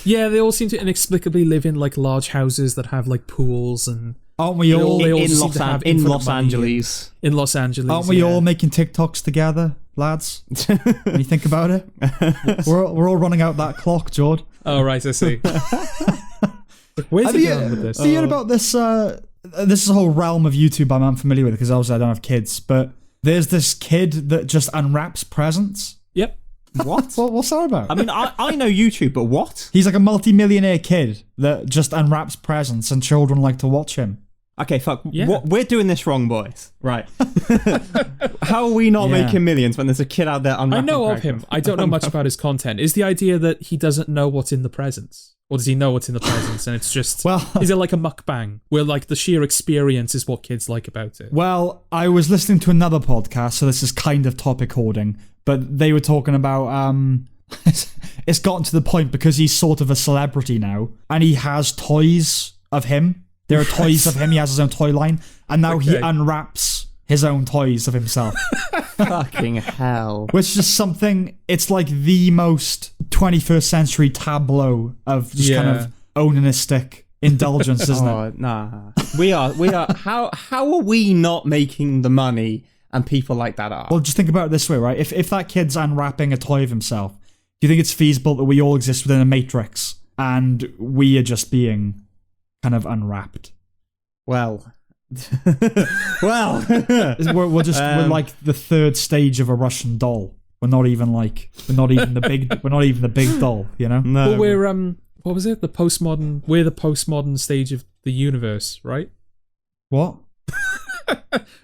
Yeah, they all seem to inexplicably live in like large houses that have like pools and. Aren't we all they in seem to have in infinite Los money Angeles? In Los Angeles, Aren't we all making TikToks together, lads? When you think about it, we're all running out that clock, Jord. Oh right, I see. Where's he going with this? Have you heard about this? This is a whole realm of YouTube I'm unfamiliar with because obviously I don't have kids. But there's this kid that just unwraps presents. Yep. What? What's that about? I mean, I know YouTube, but what? He's like a multi-millionaire kid that just unwraps presents, and children like to watch him. Okay, fuck. Yeah. What, we're doing this wrong, boys. Right. How are we not making millions when there's a kid out there unwrapping I know of presents? him. I don't know much about his content. Is the idea that he doesn't know what's in the presents? Or does he know what's in the presents and it's just... Well, is it like a mukbang where like the sheer experience is what kids like about it? Well, I was listening to another podcast, so this is kind of topic hoarding, but they were talking about... it's gotten to the point because he's sort of a celebrity now, and he has toys of him. There are toys of him. He has his own toy line, and now he unwraps his own toys of himself. Fucking hell. Which is just something, it's like the most 21st century tableau of just kind of onanistic indulgence, isn't it? Nah. We are, how are we not making the money and people like that are? Well, just think about it this way, right? If that kid's unwrapping a toy of himself, do you think it's feasible that we all exist within a matrix and we are just being kind of unwrapped? Well, we're like the third stage of a Russian doll. We're not even the big doll, you know? No. Well, we're what was it? We're the postmodern stage of the universe, right? What?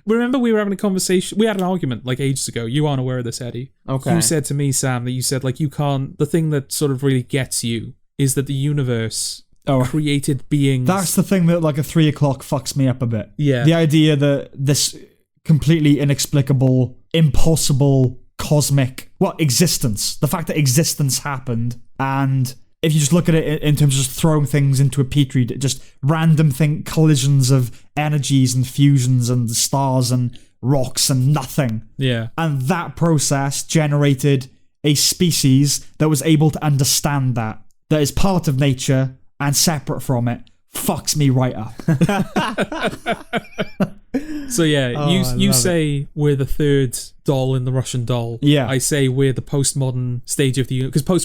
Remember we were having a conversation, we had an argument like ages ago. You aren't aware of this, Eddie. Okay. You said to me, Sam, that you said like you can't, the thing that sort of really gets you is that the universe created beings. That's the thing that like a 3 o'clock fucks me up a bit. Yeah. The idea that this completely inexplicable, impossible, cosmic, existence. The fact that existence happened, and if you just look at it in terms of just throwing things into a petri, just random collisions of energies and fusions and stars and rocks and nothing. Yeah. And that process generated a species that was able to understand that is part of nature and separate from it. Fucks me right up. So yeah, you say we're the third doll in the Russian doll. Yeah. I say we're the postmodern stage of the universe, because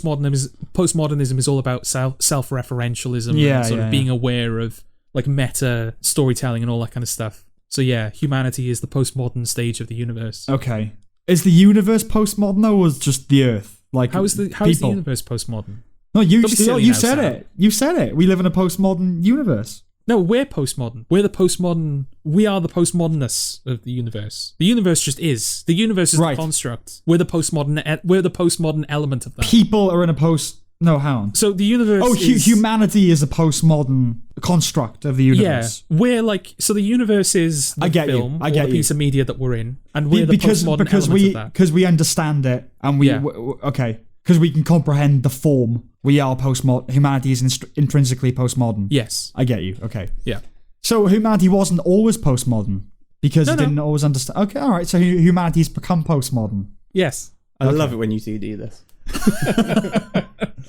postmodernism is all about self-referentialism and sort of being aware of like meta storytelling and all that kind of stuff. So yeah, humanity is the postmodern stage of the universe. Okay. Is the universe postmodern or was just the Earth? Like how is the universe postmodern? No, you said it. You said it. We live in a postmodern universe. No, we're postmodern. We are the postmodernists of the universe. The universe just is. The universe is the construct. We're the postmodern element of that. People are in a post... No, how on? So the universe humanity is a postmodern construct of the universe. Yeah, we're like... So the universe is the film or the piece of media that we're in, and we're the postmodern element of that. Because we understand it, and because we can comprehend the form. We are postmodern. Humanity is intrinsically postmodern. Yes. I get you. Okay. Yeah. So humanity wasn't always postmodern because it didn't always understand. Okay, all right. So humanity's become postmodern. Yes. I love it when you do this.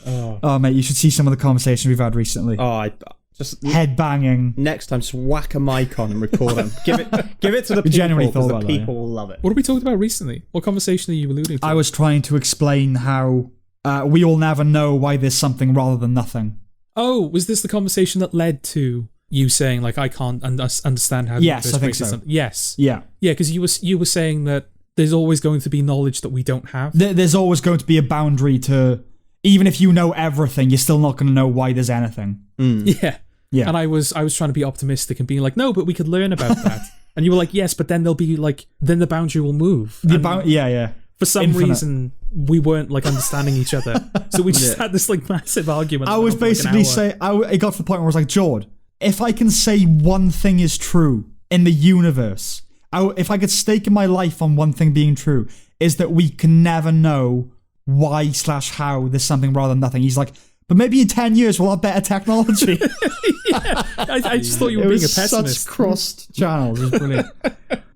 Oh, mate, you should see some of the conversations we've had recently. Oh, I just head banging. Next time, just whack a mic on and record them. Give it to the people. Genuinely thought the about people will love it. What have we talked about recently? What conversation are you alluding to? I was trying to explain how we all never know why there's something rather than nothing. Oh, was this the conversation that led to you saying like I can't understand how? Yes, I think so. Yes. Yeah. Yeah, because you were saying that there's always going to be knowledge that we don't have. There's always going to be a boundary to, even if you know everything, you're still not going to know why there's anything. Yeah. Yeah. And I was trying to be optimistic and being like, no, but we could learn about that. And you were like, yes, but then there'll be like, then the boundary will move. Yeah. For some reason, we weren't like understanding each other. So we just had this like massive argument. I was basically saying, it got to the point where I was like, Jord, if I can say one thing is true in the universe, if I could stake my life on one thing being true, is that we can never know why/how there's something rather than nothing. He's like, but maybe in 10 years we'll have better technology. I just thought you were being a pessimist. Such crossed channels. It was brilliant.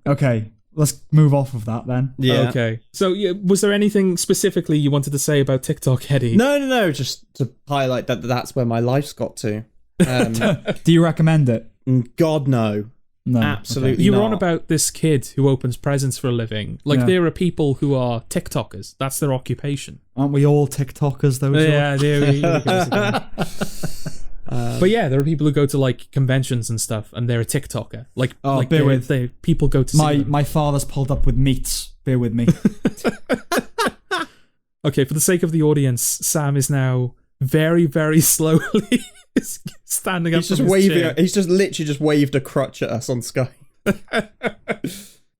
Okay, let's move off of that then. Yeah. Okay. So, was there anything specifically you wanted to say about TikTok, Eddie? No. Just to highlight that's where my life's got to. Do you recommend it? God, no. No. Absolutely Okay. You were not. on about this kid who opens presents for a living. Like, there are people who are TikTokers. That's their occupation. Aren't we all TikTokers, though? Yeah, there we go. But yeah, there are people who go to like conventions and stuff, and they're a TikToker. Like, bear with. people go to see them. My father's pulled up with meats. Bear with me. Okay, for the sake of the audience, Sam is now very, very slowly standing up. He's just from his waving. chair. He's just literally just waved a crutch at us on Skype.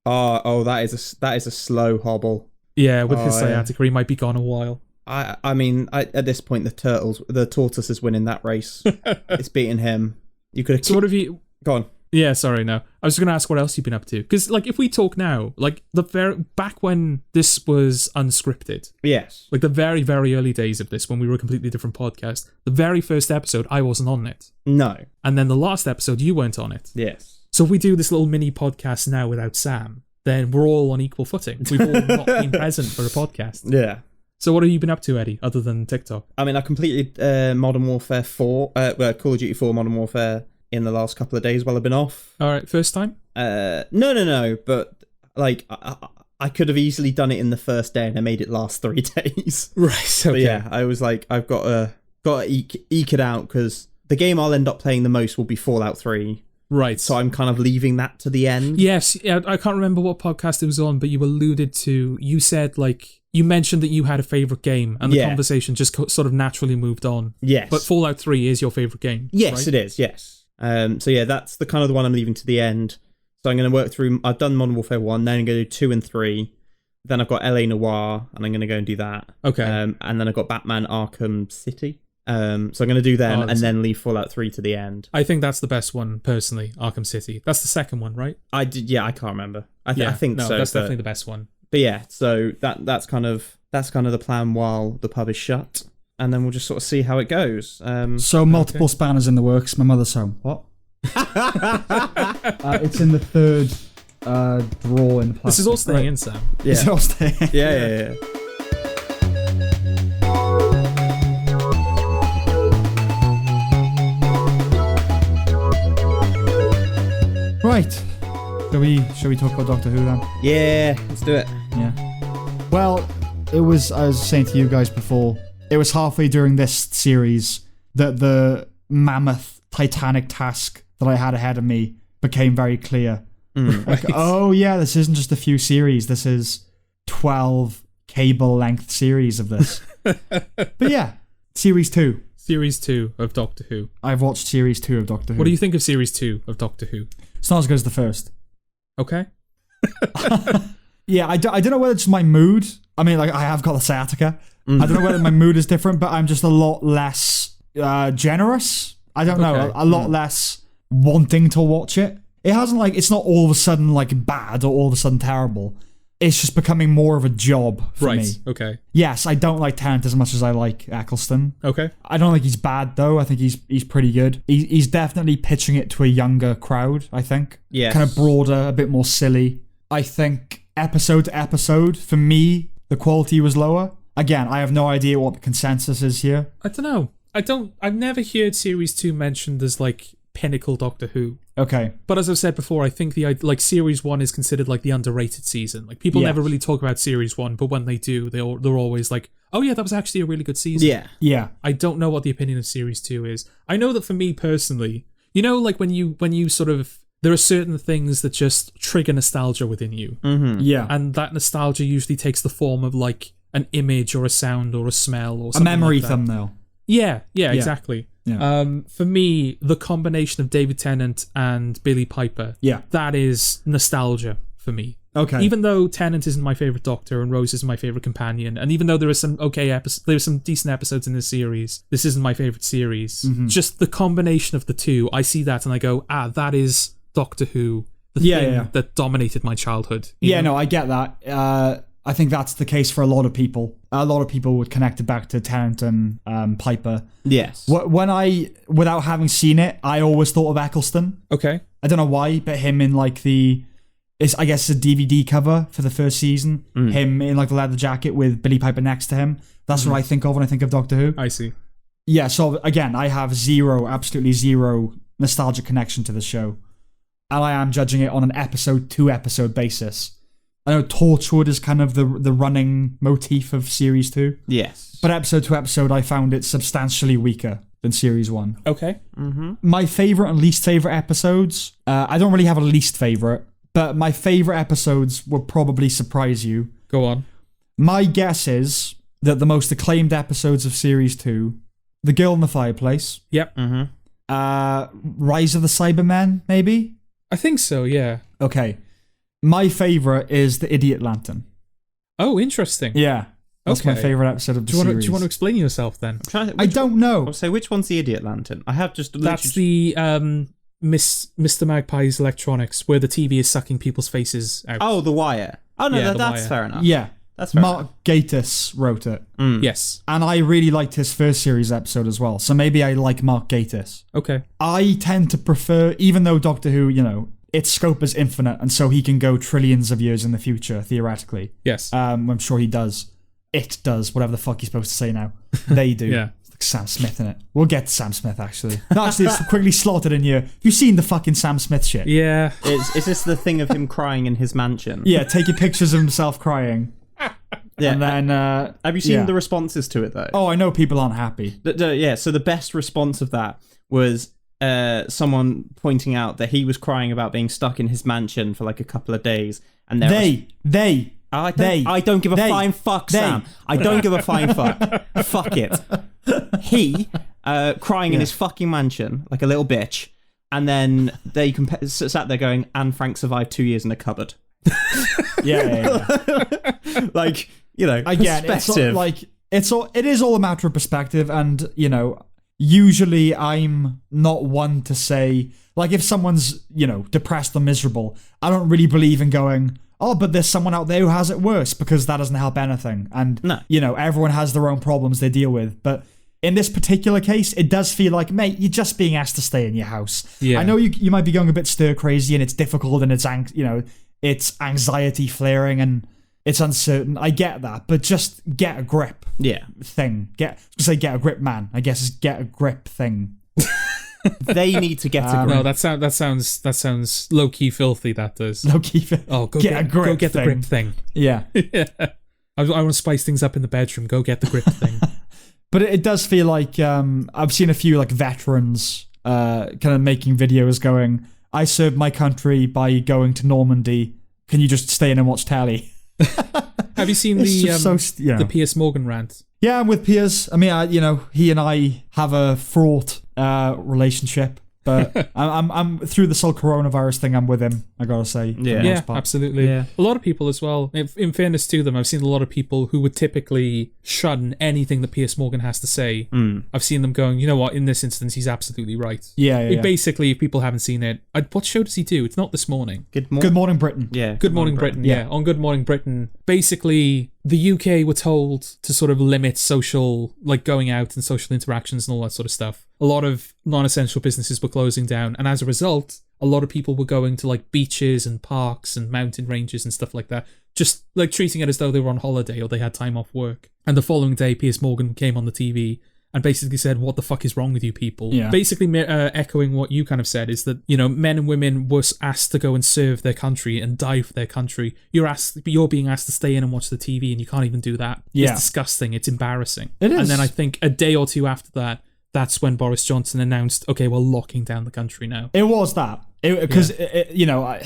That is a slow hobble. Yeah, with his yeah. sciatica, he might be gone a while. I mean, at this point, the tortoise is winning that race. It's beating him. You could have. So what have you? Go on. Yeah, sorry, no. I was going to ask what else you've been up to. Because, like, if we talk now, like, back when this was unscripted, Yes. like the very, very early days of this, when we were a completely different podcast, the very first episode, I wasn't on it. No. And then the last episode, you weren't on it. Yes. So if we do this little mini podcast now without Sam, then we're all on equal footing. We've all not been present for a podcast. Yeah. So what have you been up to, Eddie, other than TikTok? I mean, I completed Modern Warfare 4, Call of Duty 4 Modern Warfare in the last couple of days while I've been off. All right, first time? No, but like I could have easily done it in the first day and I made it last 3 days. Right, okay. But yeah, I was like, I've got to eke it out because the game I'll end up playing the most will be Fallout 3. Right. So I'm kind of leaving that to the end. Yes, yeah, I can't remember what podcast it was on, but you alluded to, you said, like, you mentioned that you had a favourite game, and the conversation just sort of naturally moved on. Yes. But Fallout 3 is your favourite game, Yes, right? it is, yes. So yeah, that's the kind of the one I'm leaving to the end. So I'm going to work through, I've done Modern Warfare 1, then I'm going to do 2 and 3. Then I've got LA Noire, and I'm going to go and do that. Okay. And then I've got Batman Arkham City. So I'm going to do them and then leave Fallout 3 to the end. I think that's the best one, personally, Arkham City. That's the second one, right? I can't remember. I think so. That's definitely the best one. But yeah, so that's kind of the plan while the pub is shut, and then we'll just sort of see how it goes. So multiple spanners in the works. My mother's home. What? It's in the third drawer in the plastic. This is all staying in, Sam. Yeah. It's all staying. Yeah. Right. Shall we talk about Doctor Who then? Yeah, let's do it. Yeah. Well, it was, I was saying to you guys before, it was halfway during this series that the mammoth titanic task that I had ahead of me became very clear. Like, oh yeah, this isn't just a few series, this is 12 cable length series of this. But yeah, series 2. Series 2 of Doctor Who. I've watched series 2 of Doctor Who. What do you think of series 2 of Doctor Who? It's not as good as the first. Okay. Yeah, I don't know whether it's my mood. I mean, like, I have got the sciatica. I don't know whether my mood is different, but I'm just a lot less generous. I don't know, a lot less wanting to watch it. It hasn't, like, it's not all of a sudden, like, bad or all of a sudden terrible. It's just becoming more of a job for me. Okay. Yes, I don't like Tennant as much as I like Eccleston. Okay. I don't think he's bad, though. I think he's pretty good. He's definitely pitching it to a younger crowd, I think. Yes. Kind of broader, a bit more silly. I think episode to episode, for me, the quality was lower. Again, I have no idea what the consensus is here. I don't know. I've never heard series 2 mentioned as, like, pinnacle Doctor Who. Okay. But as I've said before, I think series 1 is considered like the underrated season. Like, people never really talk about series 1, but when they do, they're always like, oh yeah, that was actually a really good season. Yeah. I don't know what the opinion of series 2 is. I know that for me personally, you know, like when you sort of, there are certain things that just trigger nostalgia within you. Mm-hmm. Yeah. And that nostalgia usually takes the form of like an image or a sound or a smell or something a memory like that. thumbnail. Yeah, exactly. Yeah. For me, the combination of David Tennant and Billie Piper, that is nostalgia for me. Okay. Even though Tennant isn't my favourite Doctor and Rose isn't my favourite companion, and even though there are some there's some decent episodes in this series, this isn't my favourite series. Mm-hmm. Just the combination of the two, I see that and I go, that is Doctor Who, the thing that dominated my childhood. No, I get that. I think that's the case for a lot of people. A lot of people would connect it back to Tennant and Piper. Yes. When without having seen it, I always thought of Eccleston. Okay. I don't know why, but him in like the it's, I guess, a DVD cover for the first season. Him in like the leather jacket with Billy Piper next to him. That's what I think of when I think of Doctor Who. I see. Yeah, so again, I have absolutely zero nostalgic connection to the show. And I am judging it on an episode-to-episode basis. I know Torchwood is kind of the running motif of Series 2. Yes. But episode-to-episode, I found it substantially weaker than Series 1. Okay. My favourite and least favourite episodes, I don't really have a least favourite, but my favourite episodes will probably surprise you. Go on. My guess is that the most acclaimed episodes of Series 2, The Girl in the Fireplace. Yep. Rise of the Cybermen, maybe? I think so, yeah. Okay. My favourite is The Idiot Lantern. Oh, interesting. Yeah. That's my favourite episode of the series. Do you want to explain yourself then? I don't know. So which one's the Idiot Lantern? I have just... That's the Mr. Magpie's Electronics, where the TV is sucking people's faces out. Oh, The Wire. Oh, no, Yeah, that's Wire. fair enough. Yeah. That's fair Mark Gatiss wrote it. Yes. And I really liked his first series episode as well. So maybe I like Mark Gatiss. Okay. I tend to prefer, even though Doctor Who, you know, its scope is infinite, and so he can go trillions of years in the future, theoretically. Yes. I'm sure he does. It does, whatever the fuck he's supposed to say now. They do. Yeah. It's like Sam Smith in it. We'll get to Sam Smith, actually. No, actually, it's quickly slotted in here. You've seen the fucking Sam Smith shit. Yeah. Is this the thing of him crying in his mansion? Yeah, taking pictures of himself crying. Yeah. And then... have you seen the responses to it, though? Oh, I know people aren't happy. Yeah, so the best response of that was someone pointing out that he was crying about being stuck in his mansion for like a couple of days. And I don't give a flying fuck, Sam. I don't give a flying fuck. Fuck it. He crying in his fucking mansion like a little bitch, and then they sat there going, Anne Frank survived 2 years in a cupboard. Yeah. Like, you know, again, perspective. it is all a matter of perspective, and you know, usually I'm not one to say, like, if someone's, you know, depressed or miserable, I don't really believe in going, oh, but there's someone out there who has it worse, because that doesn't help anything. And you know, everyone has their own problems they deal with, but in this particular case, it does feel like, mate, you're just being asked to stay in your house. Yeah. I know you might be going a bit stir crazy, and it's difficult, and it's anxiety flaring, and it's uncertain. I get that, but just get a grip. Yeah. Thing. Get a grip, man. I guess it's get a grip thing. They need to get a grip. No, that sounds low key filthy. That does. Low key. Oh, go get a grip. Go get the grip thing. Yeah. Yeah. I want to spice things up in the bedroom. Go get the grip thing. But it does feel like I've seen a few like veterans kind of making videos going, I served my country by going to Normandy. Can you just stay in and watch telly? Have you seen the Piers Morgan rant? Yeah, I'm with Piers. I mean, he and I have a fraught relationship, but I'm through this whole coronavirus thing. I'm with him. I gotta say, Yeah, absolutely. Yeah. A lot of people as well. In fairness to them, I've seen a lot of people who would typically shun anything that Piers Morgan has to say. I've seen them going, you know what? In this instance, he's absolutely right. Yeah. Basically, if people haven't seen it, what show does he do? It's not This Morning. Good Morning Britain. Yeah. Good Morning Britain. Yeah. On Good Morning Britain, basically, the UK were told to sort of limit social, like going out and social interactions and all that sort of stuff. A lot of non-essential businesses were closing down, and as a result, a lot of people were going to like beaches and parks and mountain ranges and stuff like that, just like treating it as though they were on holiday or they had time off work. And the following day, Piers Morgan came on the TV and basically said, what the fuck is wrong with you people? Yeah. Basically echoing what you kind of said, is that, you know, men and women were asked to go and serve their country and die for their country. You're being asked to stay in and watch the TV, and you can't even do that. Yeah. It's disgusting. It's embarrassing. It is. And then I think a day or two after that, that's when Boris Johnson announced, okay, we're locking down the country now. It was that. Because, we're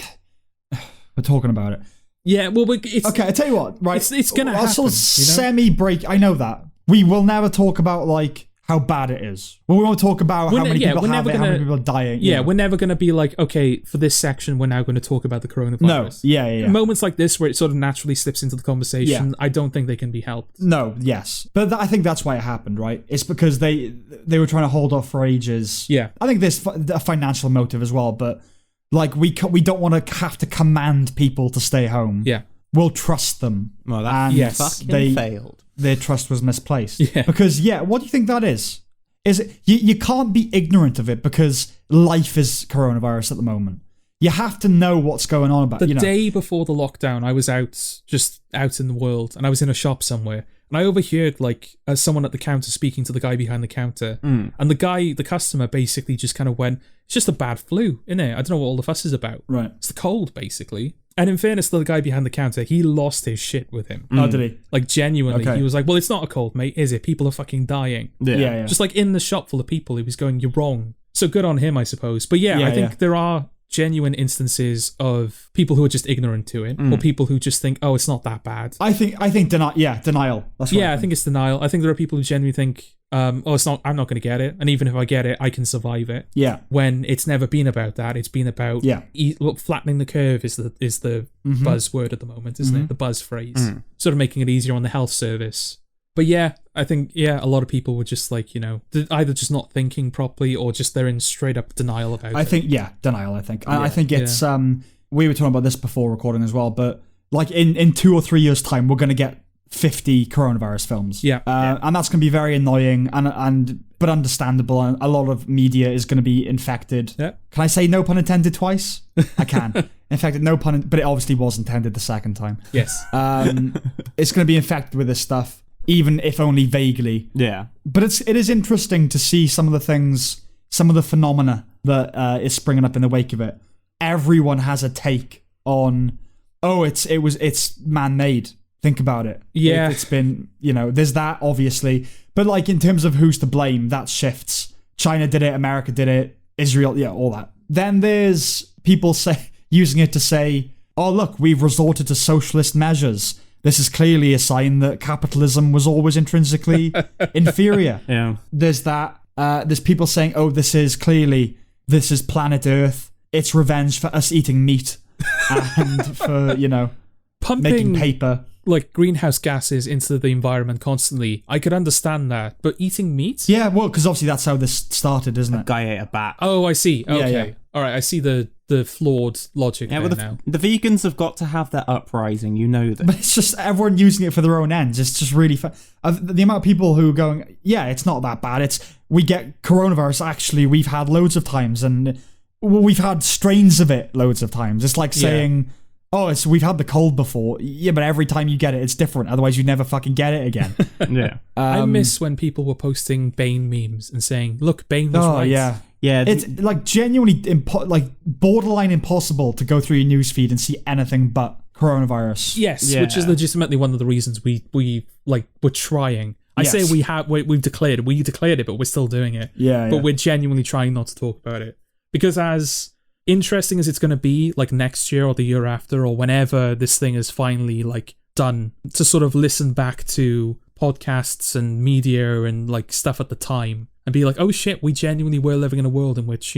talking about it. Yeah, well, it's... Okay, I tell you what, right? It's going to happen, I'll semi-break... I know that. We will never talk about, like, how bad it is. We won't talk about how many people have it, how many people are dying. Yeah, we're never going to be like, okay, for this section, we're now going to talk about the coronavirus. No, yeah. Moments like this where it sort of naturally slips into the conversation, I don't think they can be helped. No, yes. But I think that's why it happened, right? It's because they were trying to hold off for ages. Yeah. I think there's a financial motive as well, but, like, we don't want to have to command people to stay home. Yeah. We'll trust them. Well, that fucking failed. Their trust was misplaced. Yeah. Because, what do you think that is? Is it, you can't be ignorant of it because life is coronavirus at the moment. you have to know what's going on about. The day before the lockdown, I was out in the world, and I was in a shop somewhere, and I overheard like someone at the counter speaking to the guy behind the counter, and the customer basically just kind of went, "It's just a bad flu, innit? I don't know what all the fuss is about. Right, it's the cold, basically." And in fairness to the guy behind the counter, he lost his shit with him. Oh, did he? Like, genuinely. Okay. He was like, well, it's not a cold, mate, is it? People are fucking dying. Yeah. Just like in the shop full of people, he was going, you're wrong. So good on him, I suppose. But I think there are genuine instances of people who are just ignorant to it, or people who just think, oh, it's not that bad. I think denial. That's what I think it's denial. I think there are people who genuinely think, it's not. I'm not going to get it, and even if I get it, I can survive it. Yeah. When it's never been about that, it's been about flattening the curve is the buzzword at the moment, isn't it? The buzz phrase, sort of making it easier on the health service. But I think a lot of people were just like, either just not thinking properly or just they're in straight up denial about it. I think denial. I think it's we were talking about this before recording as well, but like in 2 or 3 years' time, we're going to get 50 coronavirus films. And that's going to be very annoying but understandable, and a lot of media is going to be infected. Can I say no pun intended twice? I can. Infected, no pun, but it obviously was intended the second time. Yes. It's going to be infected with this stuff, even if only vaguely. Yeah. But it is interesting to see some of the things, some of the phenomena that is springing up in the wake of it. Everyone has a take on, it's man-made. Think about it. Yeah. It's been, there's that, obviously. But, like, in terms of who's to blame, that shifts. China did it, America did it, Israel, all that. Then there's people using it to say, oh, look, we've resorted to socialist measures. This is clearly a sign that capitalism was always intrinsically inferior. Yeah. There's that. There's people saying, this is planet Earth. It's revenge for us eating meat and for, pumping, making paper. Like greenhouse gases into the environment constantly. I could understand that. But eating meat? Yeah, well, because obviously that's how this started, isn't it? A guy ate a bat. Oh, I see. Okay. Yeah. All right, I see the flawed logic there now. The vegans have got to have their uprising, that. But it's just everyone using it for their own ends. It's just really fun. The amount of people who are going, it's not that bad. We get coronavirus, actually, we've had loads of times, and we've had strains of it loads of times. It's like saying... we've had the cold before. Yeah, but every time you get it, it's different. Otherwise, you never fucking get it again. Yeah. I miss when people were posting Bane memes and saying, look, Bane was right. Yeah. Yeah. It's like genuinely borderline impossible to go through your newsfeed and see anything but coronavirus. Yes, which is legitimately one of the reasons we're trying. I say we've declared it, but we're still doing it. Yeah. But we're genuinely trying not to talk about it. Because as interesting as it's going to be, like next year or the year after or whenever this thing is finally like done, to sort of listen back to podcasts and media and like stuff at the time and be like, oh shit, we genuinely were living in a world in which,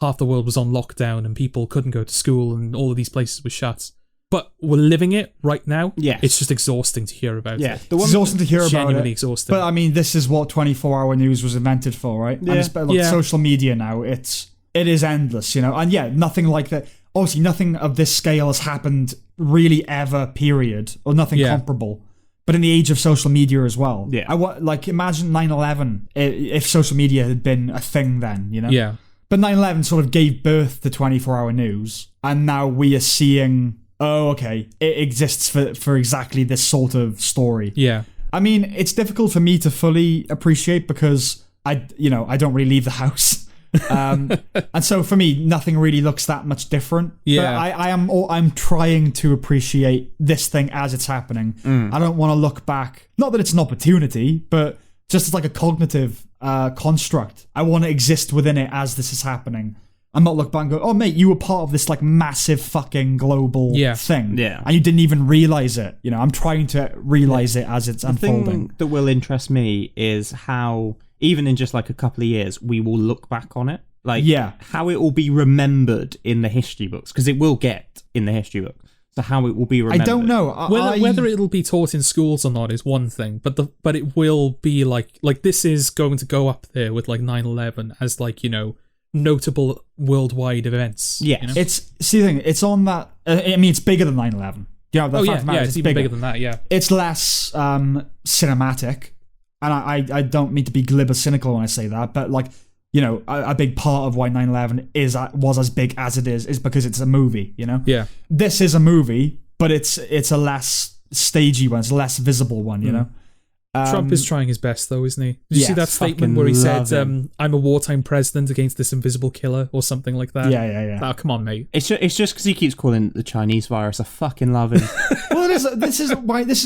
half the world was on lockdown and people couldn't go to school and all of these places were shut. But we're living it right now. Yes. It's just exhausting to hear about it. It's exhausting to hear about it. Genuinely exhausting. But I mean, this is what 24-hour news was invented for, right? Yeah. And social media now, it is endless, and nothing like that. Obviously, nothing of this scale has happened really ever, period, or nothing comparable. But in the age of social media as well. Yeah. Imagine 9/11 if social media had been a thing then, Yeah. But 9/11 sort of gave birth to 24-hour news, and now we are seeing, it exists for exactly this sort of story. Yeah. I mean, it's difficult for me to fully appreciate because I don't really leave the house. And so for me, nothing really looks that much different. Yeah. But I'm trying to appreciate this thing as it's happening. I don't want to look back. Not that it's an opportunity, but just as like a cognitive construct. I want to exist within it as this is happening. I'm not look back and go, oh mate, you were part of this like massive fucking global thing. Yeah. And you didn't even realize it. I'm trying to realize it as it's unfolding. The thing that will interest me is how, even in just like a couple of years, we will look back on it. How it will be remembered in the history books, because it will get in the history book. So how it will be remembered. I don't know. Whether it'll be taught in schools or not is one thing, but it will be like this is going to go up there with like 9/11 as like, notable worldwide events. Yeah. See the thing, it's on that, it's bigger than 9/11. It's even bigger than that, yeah. It's less cinematic. And I don't mean to be glib or cynical when I say that, but like you know, a big part of why 9/11 was as big as it is because it's a movie, you know? Yeah. This is a movie, but it's a less stagey one, it's a less visible one, you know? Trump is trying his best, though, isn't he? Did you see that statement where he said, I'm a wartime president against this invisible killer or something like that? Yeah. Oh, come on, mate. It's just because he keeps calling it the Chinese virus. I fucking love him. Well, this is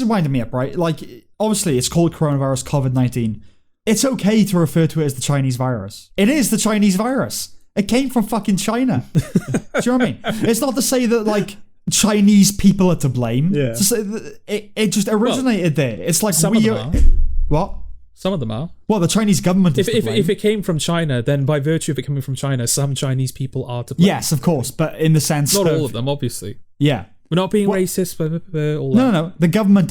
winding me up, right? Like, obviously, it's called coronavirus COVID-19. It's okay to refer to it as the Chinese virus. It is the Chinese virus. It came from fucking China. Do you know what I mean? It's not to say that, like, Chinese people are to blame. Yeah. It just originated there. It's like some of them are. What? Some of them are. Well, the Chinese government is to blame. If it came from China, then by virtue of it coming from China, some Chinese people are to blame. Yes, of course, but in the sense not all of them, obviously. Yeah. We're not being racist, all that. No. The government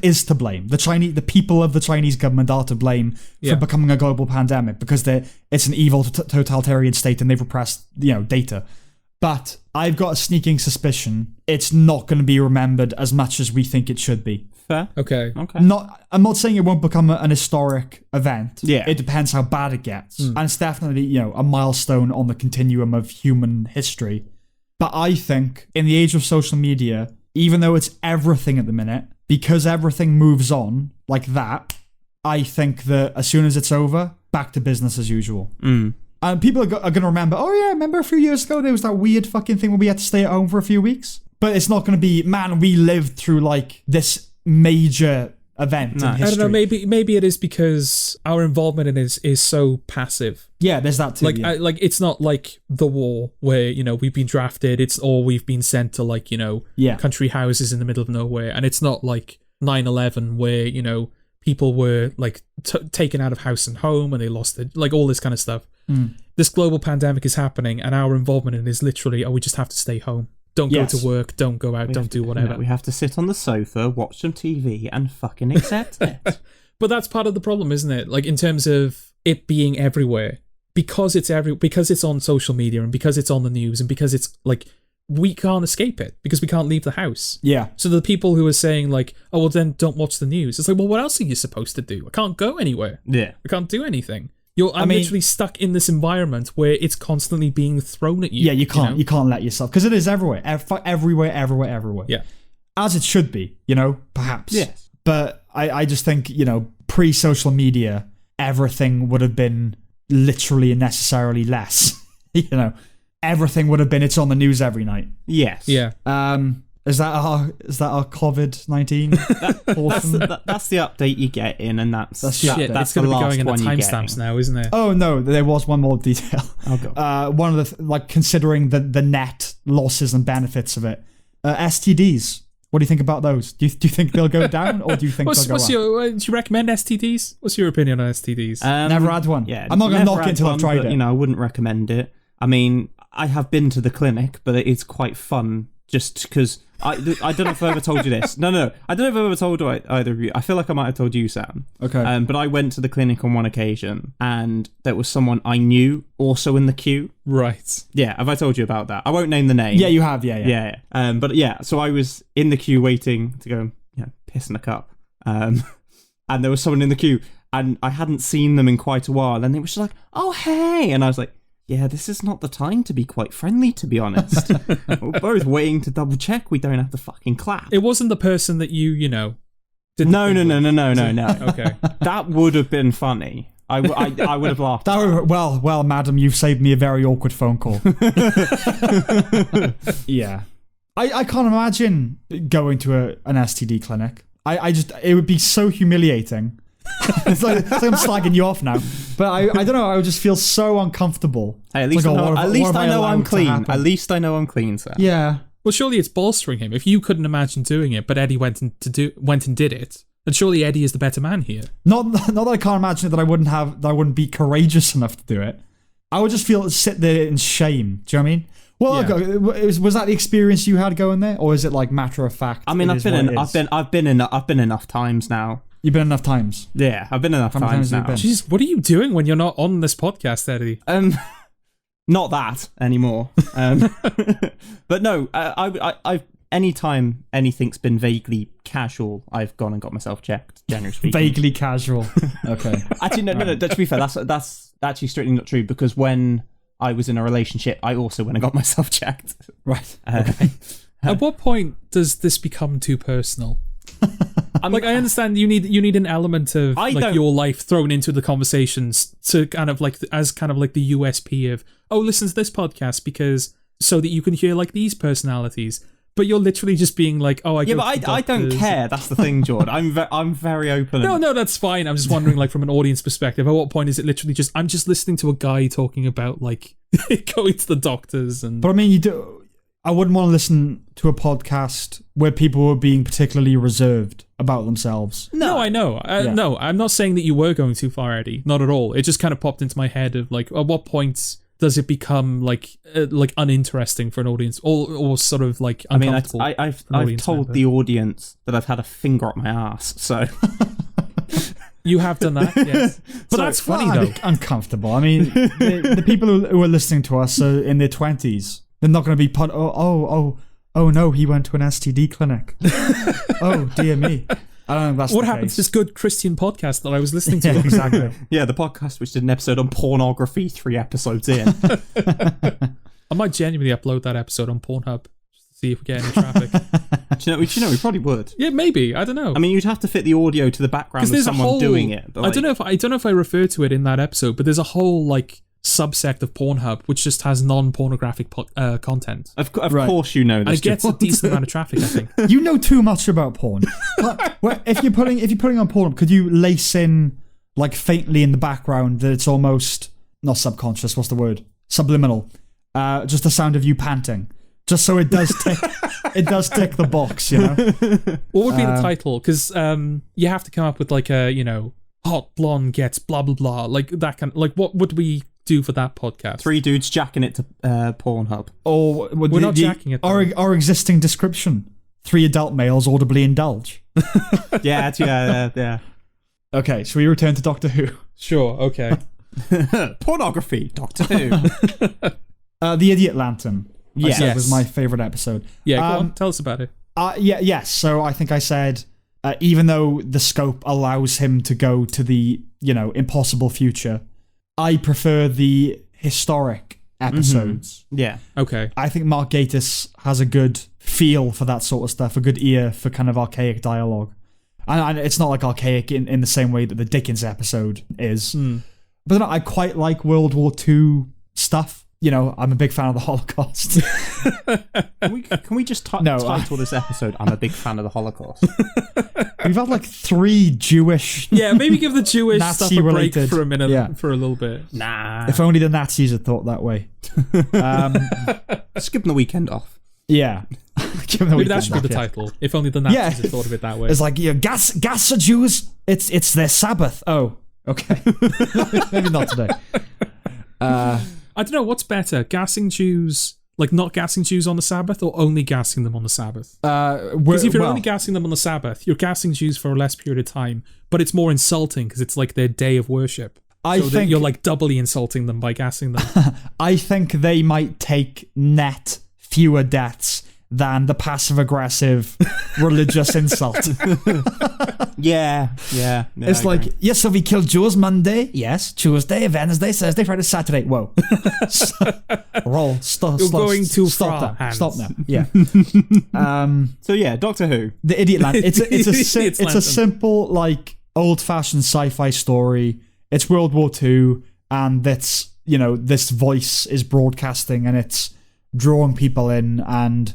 is to blame. The people of the Chinese government are to blame for becoming a global pandemic because it's an evil totalitarian state and they've repressed, you know, data. But I've got a sneaking suspicion it's not going to be remembered as much as we think it should be. Fair. Okay. I'm not saying it won't become an historic event. Yeah. It depends how bad it gets. And it's definitely, you know, a milestone on the continuum of human history. But I think in the age of social media, even though it's everything at the minute, because everything moves on like that, I think that as soon as it's over, back to business as usual. And people are going to remember, oh yeah, remember a few years ago there was that weird fucking thing where we had to stay at home for a few weeks? But it's not going to be, man, we lived through like this major event in history. I don't know, maybe it is because our involvement in it is so passive. Yeah, there's that too. Like it's not like the war where, you know, we've been drafted, or we've been sent to like, you know, country houses in the middle of nowhere. And it's not like 9/11 where, you know, people were like taken out of house and home and they lost it, like all this kind of stuff. This global pandemic is happening and our involvement in it is literally, we just have to stay home. Don't go to work, don't go out, don't do whatever. We have to sit on the sofa, watch some TV and fucking accept it. But that's part of the problem, isn't it? Like in terms of it being everywhere, because it's on social media and because it's on the news and because it's like, we can't escape it because we can't leave the house. Yeah. So the people who are saying like, oh, well then don't watch the news. It's like, well, what else are you supposed to do? I can't go anywhere. Yeah. I can't do anything. I'm literally stuck in this environment where it's constantly being thrown at you. Yeah, you can't let yourself, because it is everywhere. Everywhere. Yeah. As it should be, you know, perhaps. Yes. But I just think, you know, pre-social media, everything would have been literally and necessarily less. You know, everything would have been, it's on the news every night. Yes. Yeah. Is that our COVID-19? That's the update you get in, and that's it's going to be going in the timestamps now, isn't it? Oh no, there was one more detail. Oh god. One of the considering the net losses and benefits of it. STDs. What do you think about those? Do you think they'll go down, or do you think they'll go up? Do you recommend STDs? What's your opinion on STDs? Never had one. Yeah, I'm not going to knock it until I've tried it. You know, I wouldn't recommend it. I mean, I have been to the clinic, but it's quite fun. Just because I don't know if I ever told you this. No. I don't know if I've ever told either of you. I feel like I might have told you, Sam. Okay. But I went to the clinic on one occasion, and there was someone I knew also in the queue. Right. Yeah. Have I told you about that? I won't name the name. Yeah, you have. Yeah. But yeah. So I was in the queue waiting to go, piss in a cup. And there was someone in the queue, and I hadn't seen them in quite a while, and they were just like, "Oh, hey," and I was like, yeah, this is not the time to be quite friendly, to be honest. We're both waiting to double check we don't have to fucking clap. It wasn't the person that you know, didn't. No. Okay. That would have been funny. I would have laughed. Well, madam, you've saved me a very awkward phone call. Yeah. I can't imagine going to an STD clinic. It would be so humiliating. it's like I'm slagging you off now, but I don't know. I would just feel so uncomfortable. Hey, at least I know I'm clean. At least I know I'm clean, sir. Yeah. Well, surely it's bolstering him. If you couldn't imagine doing it, but Eddie went and did it, then surely Eddie is the better man here. Not that I can't imagine it, that I wouldn't be courageous enough to do it. I would just sit there in shame. Do you know what I mean? Well, was that the experience you had going there, or is it like matter of fact? I mean, I've been enough times now. You've been enough times. Yeah, I've been enough times now. Jeez, what are you doing when you're not on this podcast, Eddie? Not that anymore. But no, I've anytime anything's been vaguely casual, I've gone and got myself checked, generally speaking. Vaguely casual. Okay. Actually, no, to be fair, that's actually strictly not true, because when I was in a relationship, I also went and got myself checked. Right. Okay. At what point does this become too personal? I understand you need an element of your life thrown into the conversations to kind of like the USP of, oh, listen to this podcast because so that you can hear like these personalities. But you're literally just being like, oh, I don't care. That's the thing, Jordan. I'm very open. No, that's fine. I'm just wondering, like, from an audience perspective, at what point is it literally just I'm just listening to a guy talking about like going to the doctors and. But I mean, I wouldn't want to listen to a podcast where people were being particularly reserved about themselves. No, I know. No, I'm not saying that you were going too far, Eddie. Not at all. It just kind of popped into my head of like, at what point does it become like uninteresting for an audience, or sort of like uncomfortable? I've told the audience that I've had a finger up my ass, so. You have done that, yes. But that's funny though. Uncomfortable. I mean, the people who are listening to us are in their 20s. They're not going to be oh no, he went to an STD clinic. Oh dear me. I don't know if that's what happened to this good Christian podcast that I was listening to. Yeah, exactly. Yeah, the podcast which did an episode on pornography 3 episodes in. I might genuinely upload that episode on Pornhub just to see if we get any traffic. Do you know, we probably would. Yeah, maybe. I don't know. I mean, you'd have to fit the audio to the background of someone doing it. But I don't know if I refer to it in that episode, but there's a whole like subsect of Pornhub which just has non-pornographic content. Of course you know this. And it gets a decent amount of traffic, I think. You know too much about porn. If you're putting on porn, could you lace in like faintly in the background that it's almost not subconscious, what's the word? Subliminal. Just the sound of you panting. Just so it does tick the box, you know? What would be the title? Because you have to come up with like a, hot blonde gets blah blah blah, like that kind of, like what would we do for that podcast? 3 dudes jacking it to Pornhub. Or we're not jacking it. Our existing description: 3 adult males audibly indulge. Yeah. Okay, so we return to Doctor Who. Sure. Okay. Pornography, Doctor Who. The Idiot Lantern. Yes, was my favorite episode. Yeah, go on. Tell us about it. Yes. So I think I said, even though the scope allows him to go to the impossible future, I prefer the historic episodes. Mm-hmm. Yeah. Okay. I think Mark Gatiss has a good feel for that sort of stuff, a good ear for kind of archaic dialogue. And it's not like archaic in the same way that the Dickens episode is. But no, I quite like World War II stuff. I'm a big fan of the Holocaust. Can we just title this episode, I'm a big fan of the Holocaust? We've had like 3 Jewish... Yeah, maybe give the Jewish Nazi stuff a break related. for a minute, for a little bit. Nah. If only the Nazis had thought that way. Just give them the weekend off. Yeah. Maybe that should be the title. If only the Nazis had thought of it that way. It's like, gas the Jews. It's their Sabbath. Oh, okay. Maybe not today. I don't know, what's better, gassing Jews, like not gassing Jews on the Sabbath, or only gassing them on the Sabbath? Because if you're only gassing them on the Sabbath, you're gassing Jews for a less period of time, but it's more insulting because it's like their day of worship. I think you're like doubly insulting them by gassing them. I think they might take net fewer deaths than the passive-aggressive religious insult. Yeah. It's like, yes, so we killed Jews Monday, yes, Tuesday, Wednesday, Thursday, Friday, Saturday. Whoa. Roll. Stop. You're going too stop far. That. Stop now. Yeah. So yeah, Doctor Who. The Idiot Lantern. It's a simple, like, old-fashioned sci-fi story. It's World War II, and that's, this voice is broadcasting, and it's drawing people in, and...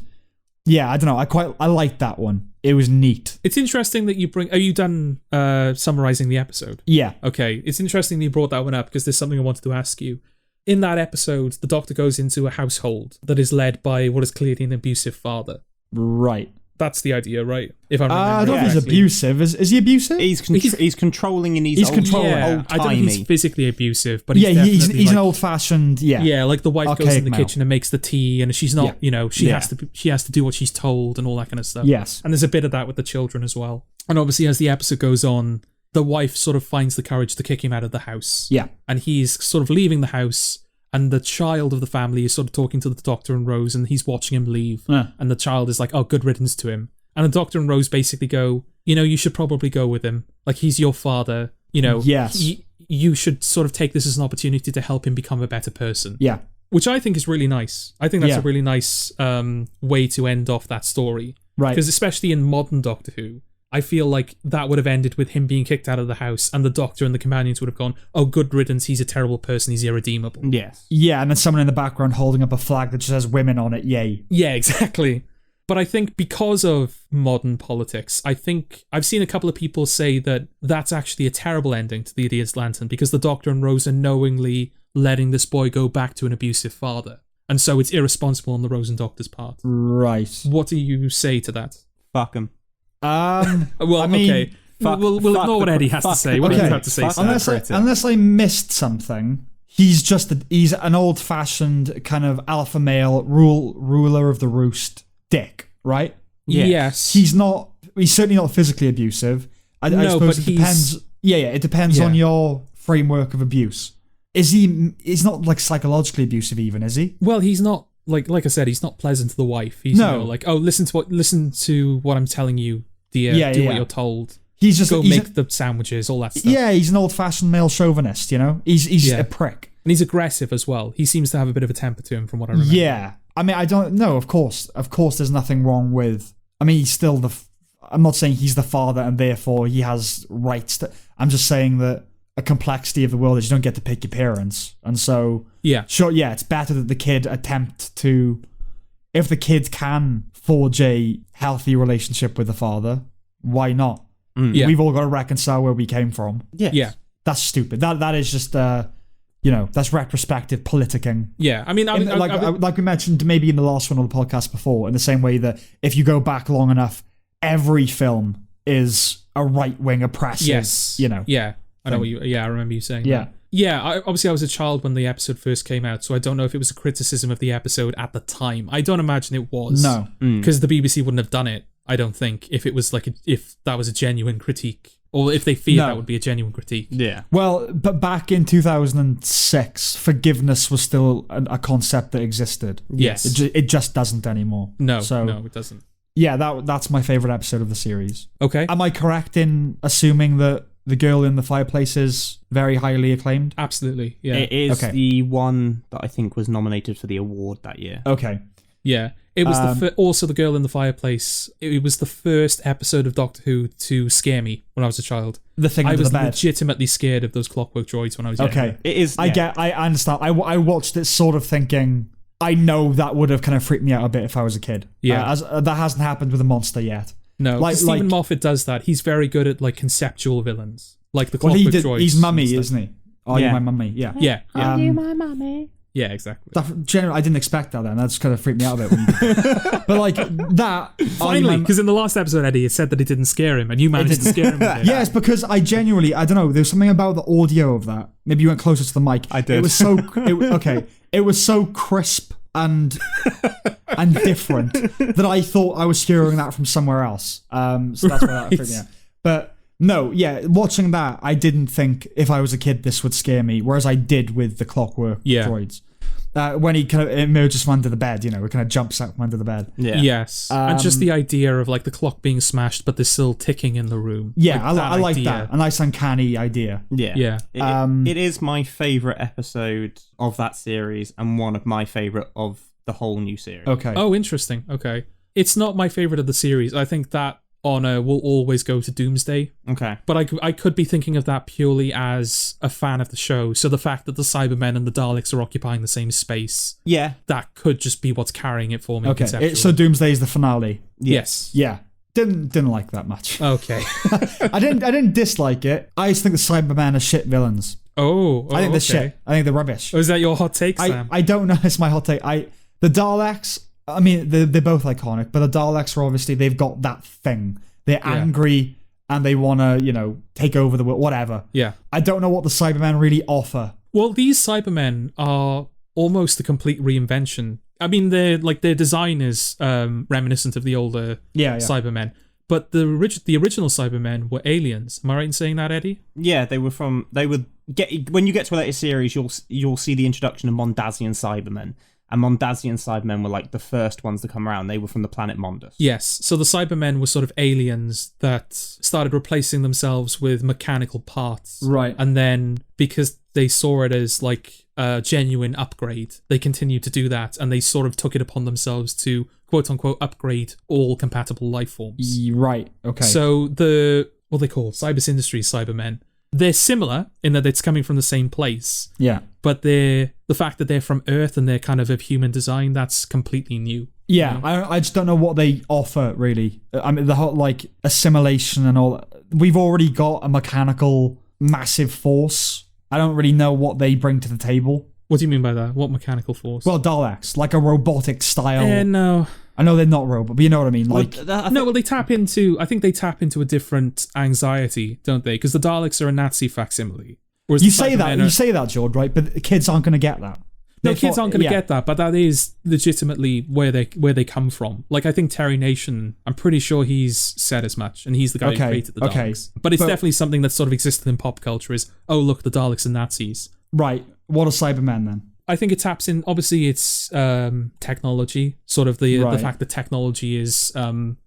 Yeah, I don't know. I liked that one. It was neat. It's interesting that you bring... Are you done summarizing the episode? Yeah. Okay. It's interesting that you brought that one up because there's something I wanted to ask you. In that episode, the Doctor goes into a household that is led by what is clearly an abusive father. Right. That's the idea, right? If I remember I don't know if he's abusive. Is he abusive? He's controlling and he's controlling. Yeah, I don't think he's physically abusive, but he's like, an old-fashioned. Yeah, like the wife goes in the kitchen and makes the tea, and she's not. She has to do what she's told and all that kind of stuff. Yes, and there's a bit of that with the children as well. And obviously, as the episode goes on, the wife sort of finds the courage to kick him out of the house. Yeah, and he's sort of leaving the house, and the child of the family is sort of talking to the Doctor and Rose, and he's watching him leave, and the child is like, oh, good riddance to him. And the Doctor and Rose basically go, you should probably go with him. Like, he's your father, Yes. You should sort of take this as an opportunity to help him become a better person. Yeah. Which I think is really nice. I think that's a really nice way to end off that story. Right. Because especially in modern Doctor Who, I feel like that would have ended with him being kicked out of the house, and the Doctor and the companions would have gone, oh, good riddance, he's a terrible person, he's irredeemable. Yes. Yeah, and then someone in the background holding up a flag that just has women on it, yay. Yeah, exactly. But I think because of modern politics, I think I've seen a couple of people say that that's actually a terrible ending to The Idiot's Lantern, because the Doctor and Rose are knowingly letting this boy go back to an abusive father. And so it's irresponsible on the Rose and Doctor's part. Right. What do you say to that? Fuck him. Well, okay. We'll ignore what Eddie has to say. What do you have to say? Unless I missed something, he's an old-fashioned kind of alpha male ruler of the roost dick, right? Yes. He's certainly not physically abusive. I suppose it depends. Yeah, it depends on your framework of abuse. He's not like psychologically abusive even, is he? Well, he's not like I said, he's not pleasant to the wife. He's like, oh, listen to what I'm telling you, dear. Do what you're told. He's just make the sandwiches, all that stuff. Yeah, he's an old-fashioned male chauvinist. He's a prick, and he's aggressive as well. He seems to have a bit of a temper to him, from what I remember. Yeah, I mean, I don't know. Of course, there's nothing wrong with. I mean, he's still I'm not saying he's the father and therefore he has rights. I'm just saying that a complexity of the world is you don't get to pick your parents, and so it's better that the kid attempt to, if the kid can forge a healthy relationship with the father, why not? We've all got to reconcile where we came from. Yeah, that's stupid. That is just that's retrospective politicking. Yeah, I mean, like we mentioned maybe in the last one on the podcast before, in the same way that if you go back long enough, every film is a right-wing oppressive. Yes, yeah. I know I remember you saying that. Yeah, obviously I was a child when the episode first came out, so I don't know if it was a criticism of the episode at the time. I don't imagine it was. No. Because the BBC wouldn't have done it, I don't think, if it was if that was a genuine critique. Or if they feared that would be a genuine critique. Yeah. Well, but back in 2006, forgiveness was still a concept that existed. Yes. It just doesn't anymore. No, it doesn't. Yeah, that's my favourite episode of the series. Okay. Am I correct in assuming that The Girl in the Fireplace is very highly acclaimed? Absolutely, yeah. It is the one that I think was nominated for the award that year. Okay. Yeah. It was also The Girl in the Fireplace. It was the first episode of Doctor Who to scare me when I was a child. The thing under the bed. I was legitimately scared of those clockwork droids when I was young. Okay. It is. I understand. I watched it sort of thinking, I know that would have kind of freaked me out a bit if I was a kid. Yeah. That hasn't happened with a monster yet. No, Stephen Moffat does that. He's very good at conceptual villains. Like the clockwork droids. He's Mummy, isn't he? Are you my mummy? Yeah. Yeah. Are you my mummy? Yeah, exactly. Generally, I didn't expect that then. That just kind of freaked me out a bit. When you did. But that... Finally, because in the last episode, Eddie, it said that it didn't scare him, and you managed to scare him with it. Yeah, it's because I don't know, there's something about the audio of that. Maybe you went closer to the mic. I did. It was so... It was so crisp and different that I thought I was hearing that from somewhere else. So that's why that freaked me out. But... No, yeah, watching that, I didn't think if I was a kid this would scare me, whereas I did with the clockwork droids. When he kind of emerges from under the bed, it kind of jumps out from under the bed. Yeah. Yes. And just the idea of the clock being smashed, but there's still ticking in the room. Yeah, I like that. A nice uncanny idea. Yeah. It is my favourite episode of that series and one of my favourite of the whole new series. Okay. Oh, interesting. Okay. It's not my favourite of the series. I think that honor will always go to Doomsday. Okay. But I could be thinking of that purely as a fan of the show. So the fact that the Cybermen and the Daleks are occupying the same space. Yeah. That could just be what's carrying it for me. Okay. So Doomsday is the finale. Yes. Yeah. Didn't like that much. Okay. I didn't dislike it. I just think the Cybermen are shit villains. I think they're shit. I think they're rubbish. Oh, is that your hot take, Sam? I don't know. It's my hot take. The Daleks, I mean, they're both iconic, but the Daleks are obviously, they've got that thing. They're angry and they want to, take over the world, whatever. Yeah. I don't know what the Cybermen really offer. Well, these Cybermen are almost a complete reinvention. I mean, their design is reminiscent of the older Cybermen, But the original Cybermen were aliens. Am I right in saying that, Eddie? Yeah, when you get to a later series, you'll see the introduction of Mondasian Cybermen. And Mondasian Cybermen were like the first ones to come around. They were from the planet Mondus. Yes, so the Cybermen were sort of aliens that started replacing themselves with mechanical parts. Right. And then, because they saw it as like a genuine upgrade, they continued to do that, and they sort of took it upon themselves to, quote-unquote, upgrade all compatible life forms. Right, okay. So what they call Cybus Industries Cybermen, they're similar in that it's coming from the same place. Yeah. But the fact that they're from Earth and they're kind of human design, that's completely new. Yeah, you know? I just don't know what they offer, really. I mean, the whole, like, assimilation and all. We've already got a mechanical massive force. I don't really know what they bring to the table. What do you mean by that? What mechanical force? Well, Daleks, like a robotic style. No. I know they're not robot, but you know what I mean. Like, they tap into. I think they tap into a different anxiety, don't they? Because the Daleks are a Nazi facsimile. You say that, George, right? But kids aren't going to get that. No, kids aren't going to get that, but that is legitimately where they come from. Like, I think Terry Nation, I'm pretty sure he's said as much, and he's the guy who created the Daleks. But it's definitely something that sort of existed in pop culture is, oh, look, the Daleks are Nazis. Right. What are Cybermen then? I think it taps in, obviously it's technology, sort of the fact that technology is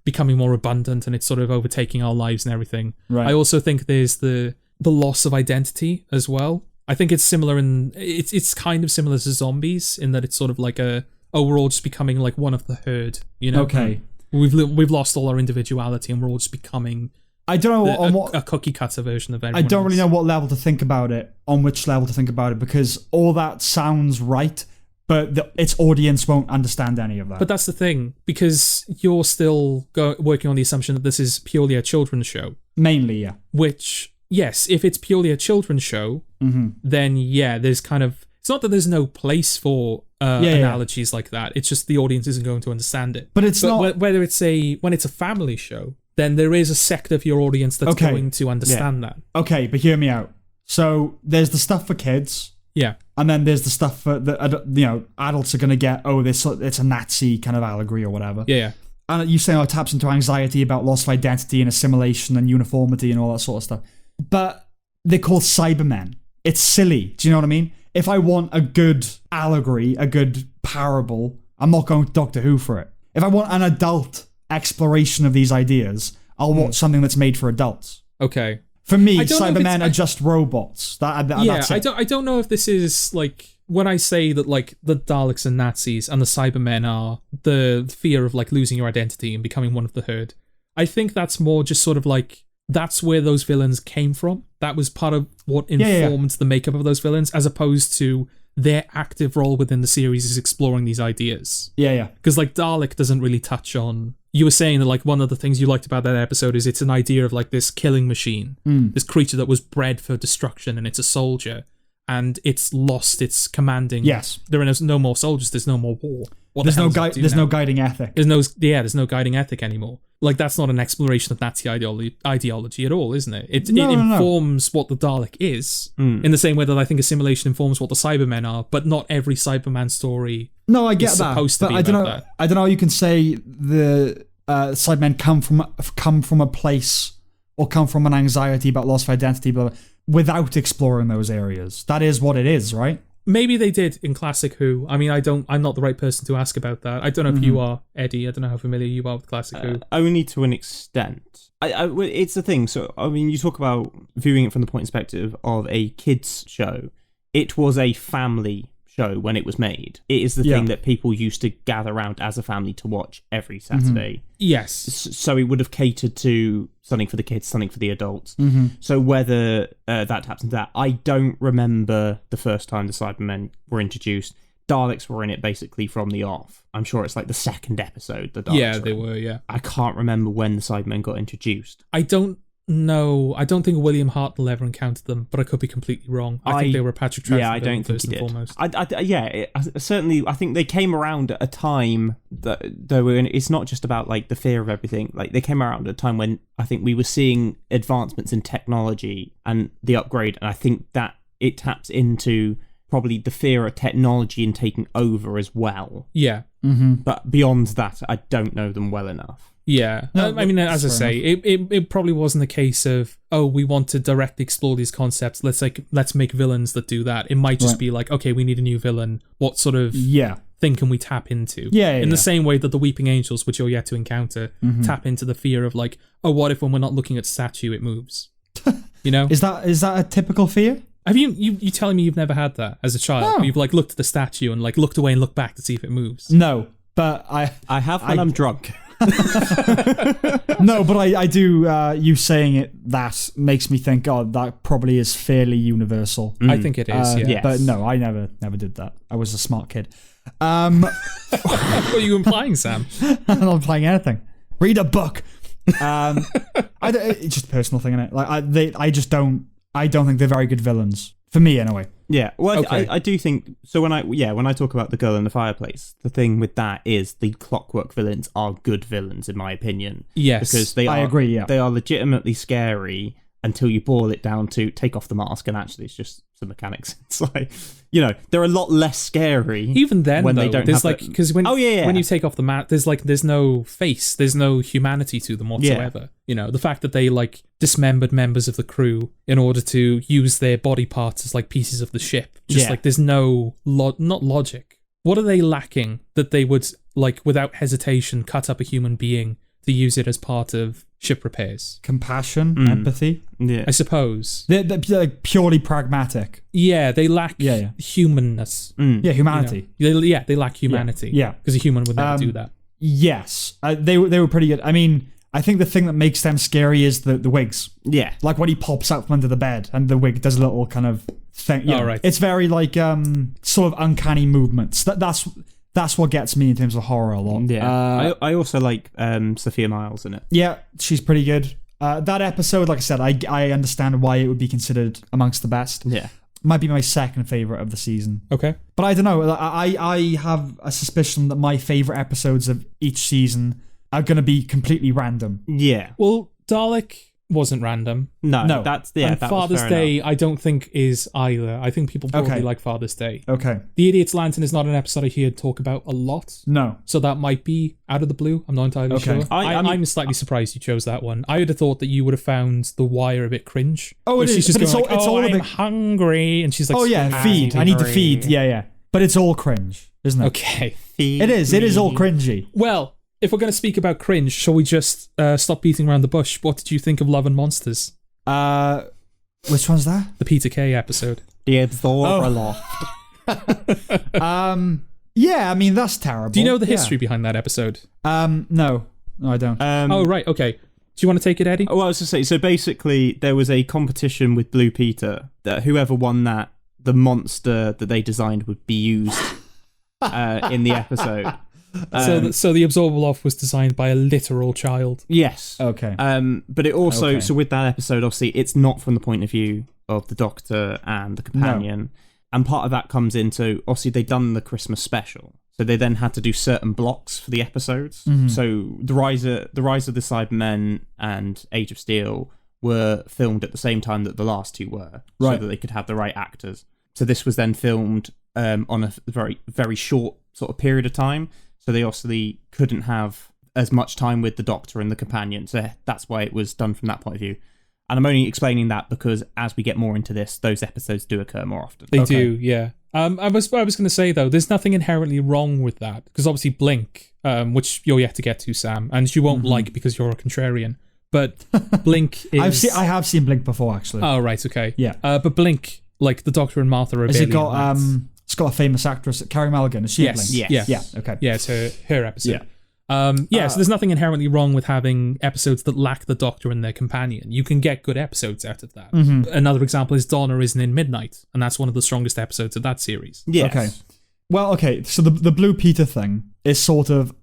becoming more abundant and it's sort of overtaking our lives and everything. Right. I also think there's the loss of identity as well. I think it's similar it's kind of similar to zombies in that it's sort of like we're all just becoming like one of the herd, you know? Okay. We've lost all our individuality and we're all just becoming I don't know a cookie cutter version of everyone I don't else. really know what level to think about it, on which level to think about it, because all that sounds right, but its audience won't understand any of that. But that's the thing, because you're still working on the assumption that this is purely a children's show. Mainly, yeah. Which, yes, if it's purely a children's show, then yeah, there's kind of... It's not that there's no place for analogies like that. It's just the audience isn't going to understand it. But it's not... When it's a family show, then there is a sector of your audience that's going to understand that. Okay, but hear me out. So there's the stuff for kids. Yeah. And then there's the stuff for adults are going to get, it's a Nazi kind of allegory or whatever. Yeah. And you say, it taps into anxiety about loss of identity and assimilation and uniformity and all that sort of stuff. But they're called Cybermen. It's silly. Do you know what I mean? If I want a good allegory, a good parable, I'm not going to Doctor Who for it. If I want an adult exploration of these ideas, I'll watch something that's made for adults. Okay. For me, Cybermen are just robots. That's it. I don't know if this is like when I say that like the Daleks are Nazis and the Cybermen are the fear of like losing your identity and becoming one of the herd. I think that's more just sort of like that's where those villains came from. That was part of what informed the makeup of those villains, as opposed to their active role within the series is exploring these ideas. Yeah. Because like Dalek doesn't really touch on... You were saying that like one of the things you liked about that episode is it's an idea of like this killing machine, this creature that was bred for destruction, and it's a soldier, and it's lost its commanding... Yes. There are no more soldiers, there's no more war. There's no guiding ethic. There's no guiding ethic anymore. Like, that's not an exploration of Nazi ideology at all, isn't it? It informs what the Dalek is, in the same way that I think assimilation informs what the Cybermen are, but not every Cyberman story I get is that, supposed to be I don't know. that. I don't know how you can say the Cybermen come from a place or come from an anxiety about loss of identity, but without exploring those areas. That is what it is, right? Maybe they did in Classic Who. I mean, I'm not the right person to ask about that. I don't know if you are, Eddie. I don't know how familiar you are with Classic Who. Only to an extent. It's the thing. So, I mean, you talk about viewing it from the point of perspective of a kids' show. It was a family show when it was made. It is the thing that people used to gather around as a family to watch every Saturday. Yes. So it would have catered to something for the kids, something for the adults. So whether that taps into that, I don't remember the first time the Cybermen were introduced. Daleks were in it basically from the off. I'm sure it's like the second episode. The Daleks were. Yeah. I can't remember when the Cybermen got introduced. I don't know. I don't think William Hartnell ever encountered them, but I could be completely wrong. I think they were Patrick Troughton. Yeah, I don't think first he and did. Foremost. Certainly, I think they came around at a time that they were. It's not just about like the fear of everything. Like they came around at a time when I think we were seeing advancements in technology and the upgrade, and I think that it taps into probably the fear of technology and taking over as well. Yeah. But beyond that, I don't know them well enough. Yeah. No, I mean, as I fair say, it probably wasn't a case of, oh, we want to directly explore these concepts. Let's make villains that do that. It might just be like, okay, we need a new villain. What sort of thing can we tap into? In the same way that the Weeping Angels, which you're yet to encounter, tap into the fear of like, oh, what if when we're not looking at statue, it moves? You know? Is that a typical fear? Have you telling me you've never had that as a child? No. You've like looked at the statue and like looked away and looked back to see if it moves? No, but I have when I'm drunk. No, but I do. You saying it, that makes me think, oh, that probably is fairly universal. I think it is, yes. But no, I never did that. I was a smart kid. What are you implying, Sam? I'm not implying anything. Read a book. It's just a personal thing, innit? Like I don't think they're very good villains for me, anyway. Yeah, well, Okay. I do think so. When I talk about the girl in the fireplace, the thing with that is the Clockwork villains are good villains, in my opinion. Yes, because I agree. Yeah, they are legitimately scary until you boil it down to take off the mask, and actually, it's just some mechanics. It's like, they're a lot less scary. Even then, when though, they don't there's have like because when you take off the mask, there's no face, there's no humanity to them whatsoever. The fact that they like dismembered members of the crew in order to use their body parts as like pieces of the ship, just like there's no not logic. What are they lacking that they would like without hesitation cut up a human being to use it as part of ship repairs? Compassion, empathy. Yeah, I suppose they're like purely pragmatic. Yeah, they lack humanness. Yeah, humanity. They lack humanity. Yeah, because a human would never do that. Yes, they were pretty good. I mean, I think the thing that makes them scary is the wigs. Yeah, like when he pops out from under the bed and the wig does a little kind of thing. Yeah, right. It's very like sort of uncanny movements. That's what gets me in terms of horror a lot. Yeah, I also like Sophia Myles in it. Yeah, she's pretty good. That episode, like I said, I understand why it would be considered amongst the best. Yeah. Might be my second favourite of the season. Okay. But I don't know. I have a suspicion that my favourite episodes of each season are going to be completely random. Yeah. Well, Dalek wasn't random. No. That's and Father's Day, enough. I don't think is either. I think people probably like Father's Day. Okay. The Idiot's Lantern is not an episode I hear talk about a lot. No. So that might be out of the blue. I'm not entirely sure. I'm slightly surprised you chose that one. I would have thought that you would have found The Wire a bit cringe. Oh, it is. She's just it's going all I'm a bit hungry, and she's like, oh yeah, feed. I need to feed. Yeah. But it's all cringe, isn't it? Okay. It is all cringy. Well, if we're going to speak about cringe, shall we just stop beating around the bush? What did you think of Love and Monsters? Which one's that? The Peter Kay episode. The Absorber Yeah, I mean, that's terrible. Do you know the history behind that episode? No, I don't. Oh, right, okay. Do you want to take it, Eddie? Oh, I was to say, so basically there was a competition with Blue Peter that whoever won that, the monster that they designed would be used in the episode. So the Absorbaloff was designed by a literal child. Yes. Okay. But it also, so with that episode, obviously, it's not from the point of view of the Doctor and the companion. No. And part of that comes into, obviously, they'd done the Christmas special. So they then had to do certain blocks for the episodes. Mm-hmm. So the Rise of the Cybermen and Age of Steel were filmed at the same time that the last two were. Right. So that they could have the right actors. So this was then filmed on a very, very short sort of period of time. So they obviously couldn't have as much time with the Doctor and the companion. So that's why it was done from that point of view. And I'm only explaining that because as we get more into this, those episodes do occur more often. They do, yeah. I was going to say, though, there's nothing inherently wrong with that. Because obviously Blink, which you're yet to get to, Sam, and you won't like because you're a contrarian. But Blink is... I have seen Blink before, actually. Oh, right, okay. Yeah. But Blink, like the Doctor and Martha are Has it got... It's got a famous actress, Carey Mulligan. Is she Blink? Yes. Yeah, okay. Yeah, it's her episode. Yeah. So there's nothing inherently wrong with having episodes that lack the Doctor and their companion. You can get good episodes out of that. Mm-hmm. Another example is Donna Isn't in Midnight, and that's one of the strongest episodes of that series. Yes. Okay. Well, okay, so the Blue Peter thing is sort of...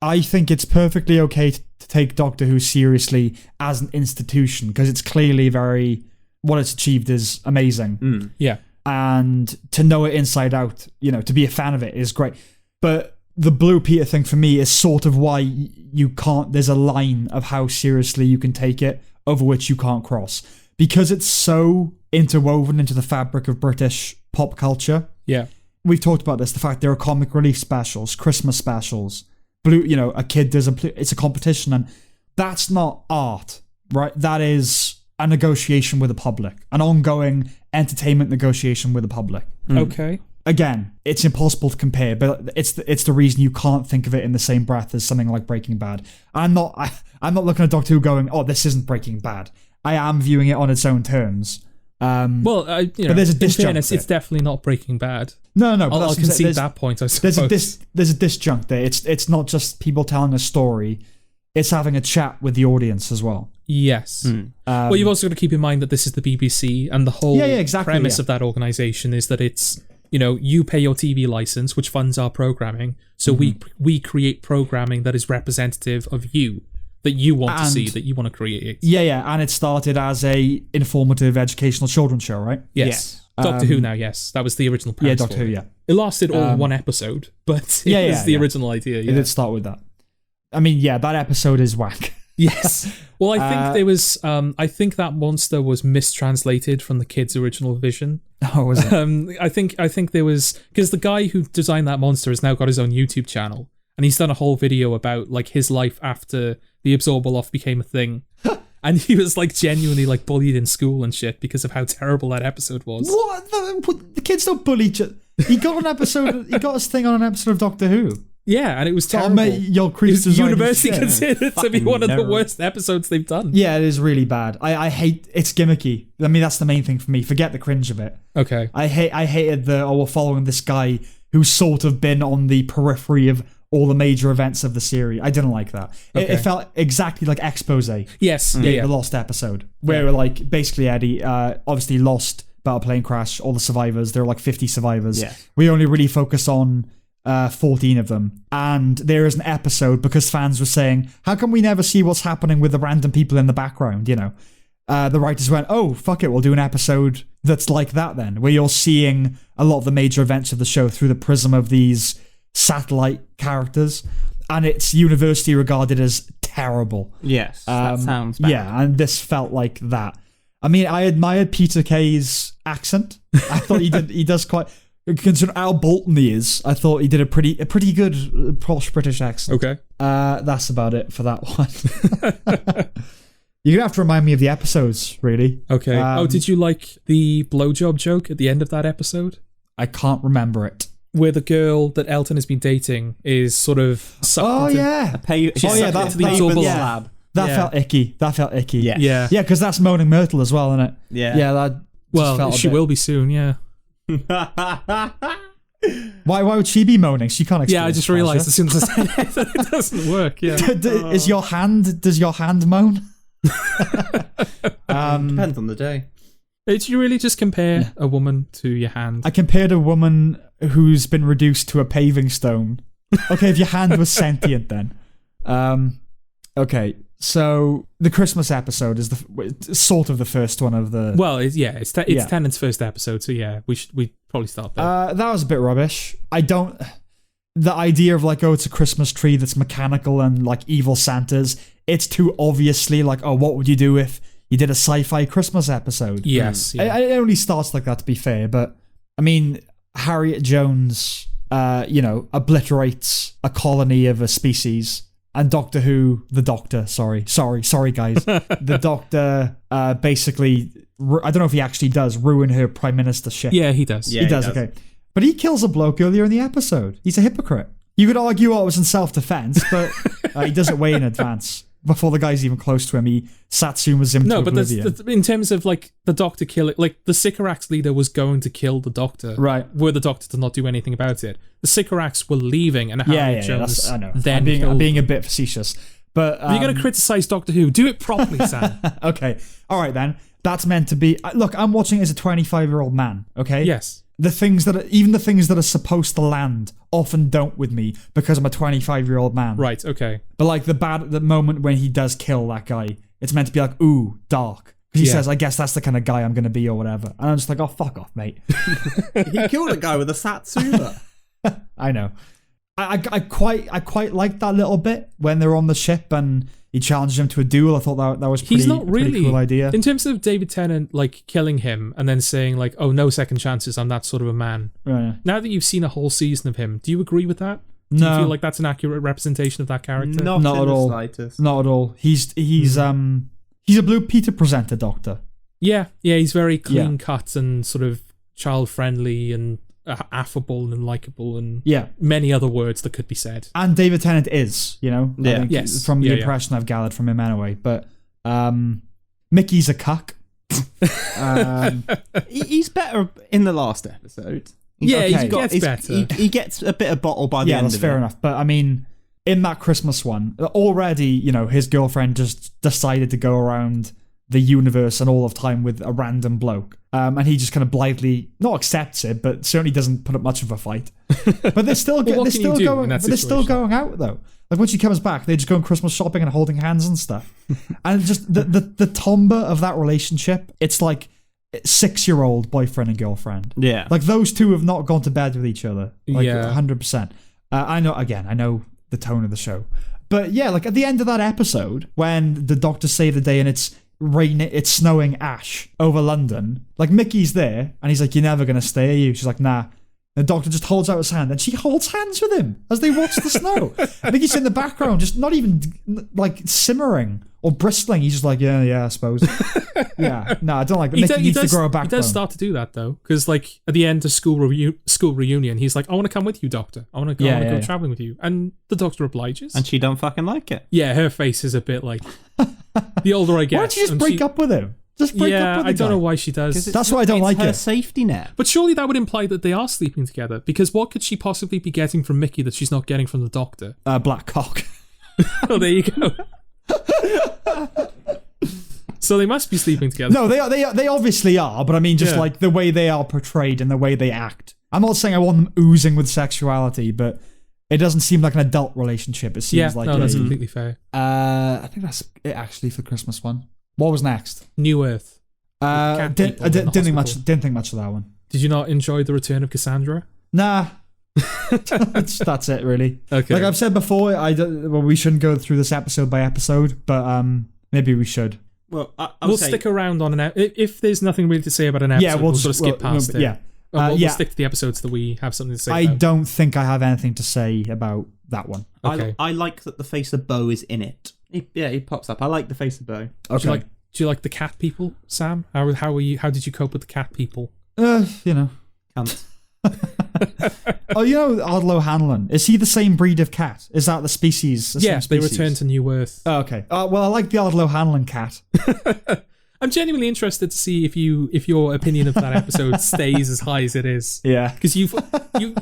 I think it's perfectly okay to take Doctor Who seriously as an institution, because it's clearly very... What it's achieved is amazing. Mm. Yeah. And to know it inside out, to be a fan of it is great. But the Blue Peter thing for me is sort of why you can't... There's a line of how seriously you can take it over which you can't cross. Because it's so interwoven into the fabric of British pop culture. Yeah. We've talked about this, the fact there are comic relief specials, Christmas specials, a kid does it's a competition, and that's not art, right? That is a negotiation with the public, an ongoing entertainment negotiation with the public. Okay. Again, it's impossible to compare, but it's the reason you can't think of it in the same breath as something like Breaking Bad. I'm not looking at Doctor Who going, oh, this isn't Breaking Bad. I am viewing it on its own terms. But there's a disjunct. In fairness, it's definitely not Breaking Bad. No, but I'll concede that point, I suppose. There's a disjunct there. It's not just people telling a story. It's having a chat with the audience as well. Yes. Well, you've also got to keep in mind that this is the BBC, and the whole premise of that organisation is that it's, you pay your TV license, which funds our programming, so we create programming that is representative of you, that you want to see, that you want to create. Yeah, and it started as a informative educational children's show, right? Yes. Doctor Who now, yes. That was the original premise. Yeah, Doctor Who, yeah. It lasted all one episode, but it was the original idea. Yeah. It did start with that. I mean, yeah, that episode is whack. Yes. Well, I think there was. I think that monster was mistranslated from the kid's original vision. Oh, was it? I think there was, because the guy who designed that monster has now got his own YouTube channel, and he's done a whole video about like his life after the Absorber-Loft became a thing. And he was like genuinely like bullied in school and shit because of how terrible that episode was. What? The kids don't bully. He got an episode. He got his thing on an episode of Doctor Who. Yeah, and it was terrible. Mate, your creeps University considered it to be one of the worst episodes they've done. Yeah, it is really bad. I hate it's gimmicky. I mean, that's the main thing for me. Forget the cringe of it. Okay. I hated we're following this guy who's sort of been on the periphery of all the major events of the series. I didn't like that. Okay. It felt exactly like Expose. Yes. The Lost episode. Where like basically Eddie obviously lost about a plane crash, all the survivors. There were like 50 survivors. Yeah. We only really focus on 14 of them. And there is an episode because fans were saying, how come we never see what's happening with the random people in the background, The writers went, oh, fuck it, we'll do an episode that's like that then, where you're seeing a lot of the major events of the show through the prism of these satellite characters. And it's universally regarded as terrible. Yes, that sounds bad. Yeah, and this felt like that. I mean, I admired Peter Kay's accent. I thought he does quite... Considering how Bolton he is, I thought he did a pretty good posh British accent. Okay. That's about it for that one. You're gonna have to remind me of the episodes, really. Okay. Did you like the blowjob joke at the end of that episode? I can't remember it. Where the girl that Elton has been dating is sort of sucked into... That slab. That felt icky. Yeah. Yeah, because that's Moaning Myrtle as well, isn't it? Yeah. Yeah, that well, she will be soon, yeah. Why would she be moaning? She can't experience I just realised as soon as I said it that it doesn't work, yeah. Does your hand moan? Depends on the day. Did you really just compare a woman to your hand? I compared a woman who's been reduced to a paving stone. Okay, if your hand was sentient then. Okay, so the Christmas episode is sort of the first one of the... Well, it's Tennant's first episode, so yeah, we probably start there. That was a bit rubbish. The idea of like, it's a Christmas tree that's mechanical and like evil Santas, it's too obviously like, what would you do if you did a sci-fi Christmas episode? Yes. Yeah. It only starts like that, to be fair, but I mean, Harriet Jones, obliterates a colony of a species. And Doctor Who, the Doctor, sorry guys. The Doctor basically, I don't know if he actually does, ruin her prime ministership. Yeah, he does. Yeah, he does, okay. But he kills a bloke earlier in the episode. He's a hypocrite. You could argue it was in self-defense, but he does it way in advance. Before the guy's even close to him, he satsumas him to oblivion. But in terms of like the Doctor killing, like the Sycorax leader was going to kill the Doctor, right? Were the Doctor to not do anything about it. The Sycorax were leaving, and Harriet Jones. I know. Then I'm being a bit facetious, but if you're going to criticize Doctor Who, do it properly, Sam. Okay, all right then. That's meant to be. Look, I'm watching it as a 25-year-old man. Okay. Yes. The things that are supposed to land often don't with me because I'm a 25-year-old man. Right, okay. But like the moment when he does kill that guy, it's meant to be like, ooh, dark. Because he says, I guess that's the kind of guy I'm going to be or whatever. And I'm just like, oh, fuck off, mate. He killed a guy with a satsuma. I know. I quite liked that little bit when they're on the ship and he challenged him to a duel. I thought that was pretty cool idea. In terms of David Tennant like killing him and then saying like, oh, no second chances, I'm that sort of a man. Right. Now that you've seen a whole season of him, do you agree with that? Do you feel like that's an accurate representation of that character? Not at in the all. slightest. Not at all. He's a Blue Peter presenter doctor. Yeah, he's very clean cut and sort of child friendly and affable and likable and many other words that could be said. And David Tennant is, I think, yes, from the impression I've gathered from him anyway. But Mickey's a cuck. He's better in the last episode. He gets better. He gets a bit of bottle by the end of it. Yeah, that's fair enough. But I mean, in that Christmas one, already, his girlfriend just decided to go around the universe and all of time with a random bloke. And he just kind of blithely, not accepts it, but certainly doesn't put up much of a fight. But they're still, going out, though. Like, when she comes back, they're just going Christmas shopping and holding hands and stuff. And just the timbre of that relationship, it's like 6-year-old boyfriend and girlfriend. Yeah. Like, those two have not gone to bed with each other. Like, yeah. 100%. I know the tone of the show. But yeah, like, at the end of that episode, when the doctor saved the day and it's snowing ash over London, like, Mickey's there, and he's like, "You're never going to stay, are you?" She's like, "Nah." The doctor just holds out his hand, and she holds hands with him as they watch the snow. I think he's in the background, just not even, like, simmering or bristling. He's just like, yeah, I suppose. Yeah, no, I don't like that. Mickey needs to grow a backbone. He does start to do that, though, because, like, at the end of school reunion, he's like, "I want to come with you, doctor. I want to go traveling with you." And the doctor obliges. And she don't fucking like it. Yeah, her face is a bit like, the older I get. Why don't you just break up with him? Just break up with him. I don't know why she does. That's why I don't like her it. Safety net. But surely that would imply that they are sleeping together, because what could she possibly be getting from Mickey that she's not getting from the doctor? Black cock. Oh, there you go. So they must be sleeping together. No, they obviously are, but I mean, just like the way they are portrayed and the way they act. I'm not saying I want them oozing with sexuality, but it doesn't seem like an adult relationship. It seems like that's completely fair. I think that's it actually for the Christmas one. What was next? New Earth. I didn't think much of that one. Did you not enjoy the return of Cassandra? Nah. That's it, really. Okay. Like I've said before, we shouldn't go through this episode by episode, but maybe we should. Well, we'll stick around on if there's nothing really to say about an episode, we'll sort of skip past it. Yeah. We'll stick to the episodes that we have something to say about. I don't think I have anything to say about that one. Okay. I like that the face of Bo is in it. He pops up. I like the face of Bo. Okay. Do you like the cat people, Sam? How did you cope with the cat people? Cunt. Ardlo Hanlon. Is he the same breed of cat? Is that the species? Yes, they return to New Earth. Oh, okay. Well, I like the Ardlo Hanlon cat. I'm genuinely interested to see if your opinion of that episode stays as high as it is. Yeah. Because you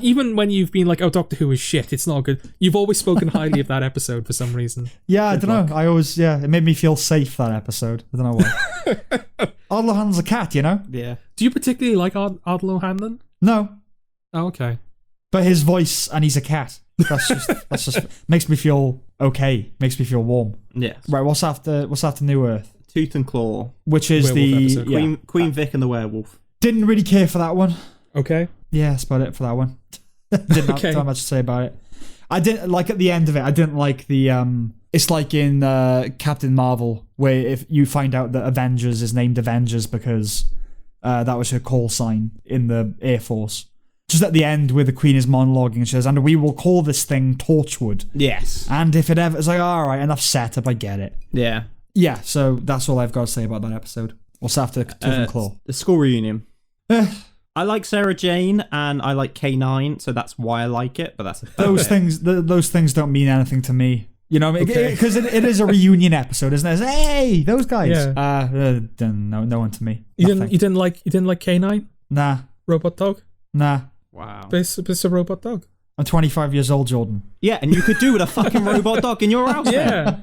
even when you've been like, "Oh, Doctor Who is shit," it's not good. You've always spoken highly of that episode for some reason. Yeah, I don't know. I always it made me feel safe, that episode. I don't know why. Ardlo Hanlon's a cat, Yeah. Do you particularly like Ardlo Hanlon? No. Oh, okay. But his voice, and he's a cat. That's just makes me feel okay. Makes me feel warm. Yeah. Right. What's after New Earth? Tooth and Claw, which is werewolf Queen Vic and the werewolf. Didn't really care for that one. Okay. Yeah, that's about it for that one. Didn't have much to say about it. I didn't like at the end of it. I didn't like the It's like in Captain Marvel, where if you find out that Avengers is named Avengers because that was her call sign in the Air Force. Just at the end where the Queen is monologuing and she says, "And we will call this thing Torchwood." Yes. And if it ever, it's like, all right, enough setup, I get it. Yeah. Yeah, so that's all I've got to say about that episode. What's after Tooth and Claw? The school reunion. I like Sarah Jane and I like K9, so that's why I like it. But that's those things. Those things don't mean anything to me. You know, because it is a reunion episode, isn't it? It's, hey, those guys. Yeah. No one to me. You didn't like K9? Nah. Robot dog? Nah. Wow. It's a robot dog. I'm 25 years old, Jordan. Yeah, and you could do with a fucking robot dog in your house. Yeah.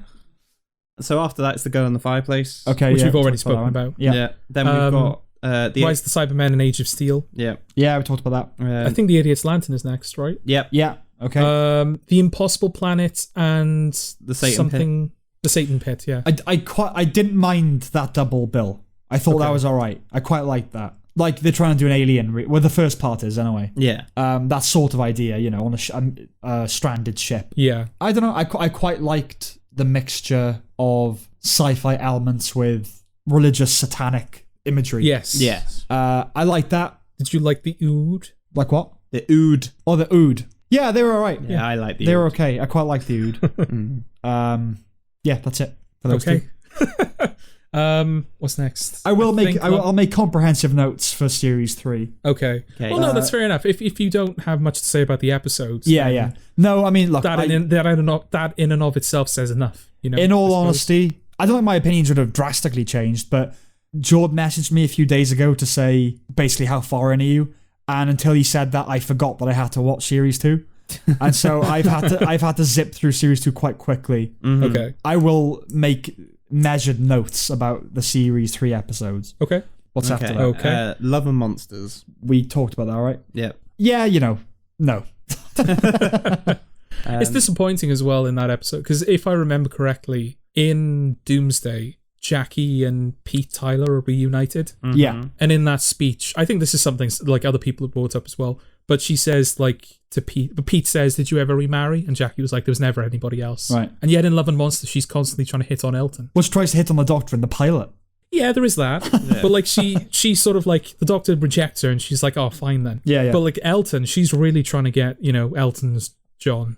So after that, it's the Girl in the Fireplace. Okay, which we've already spoken about. Yeah. Then we've got Rise of the Cybermen and Age of Steel. Yeah. Yeah, we talked about that. I think The Idiot's Lantern is next, right? Yep. Yeah. Okay. The Impossible Planet and the Satan Pit. The Satan Pit. Yeah. I didn't mind that double bill. I thought that was all right. I quite liked that. Like they're trying to do an Alien. Well, the first part is anyway. Yeah. That sort of idea, on a stranded ship. Yeah. I don't know. I quite liked the mixture of sci-fi elements with religious satanic imagery. Yes. I like that. Did you like the Ood? Like what? The Ood. Oh, the Ood. Yeah, they were all right. Yeah, I like the They were Ood. okay. I quite like the Ood. Yeah, that's it for those Okay. two. What's next? I'll make comprehensive notes for series 3. Okay. Well, no, that's fair enough. If you don't have much to say about the episodes, Yeah. No, I mean, look, that in and of itself says enough. In all honesty, I don't think my opinions would have drastically changed, but Jordan messaged me a few days ago to say basically how far in are you, and until he said that, I forgot that I had to watch series 2. And so I've had to zip through series 2 quite quickly. Mm-hmm. Okay. I will make measured notes about the series 3 episodes. Okay. What's after that? Okay. Love and Monsters. We talked about that, right? Yeah. Yeah, no. It's disappointing as well in that episode because if I remember correctly, in Doomsday, Jackie and Pete Tyler are reunited. Mm-hmm. Yeah. And in that speech, I think this is something like other people have brought up as well. But she says like to Pete, but Pete says, "Did you ever remarry?" And Jackie was like, "There was never anybody else." Right. And yet in Love and Monsters, she's constantly trying to hit on Elton. Well, she tries to hit on the Doctor in the pilot. Yeah, there is that. But like she sort of like the Doctor rejects her, and she's like, "Oh, fine then." Yeah. But like Elton, she's really trying to get Elton's John.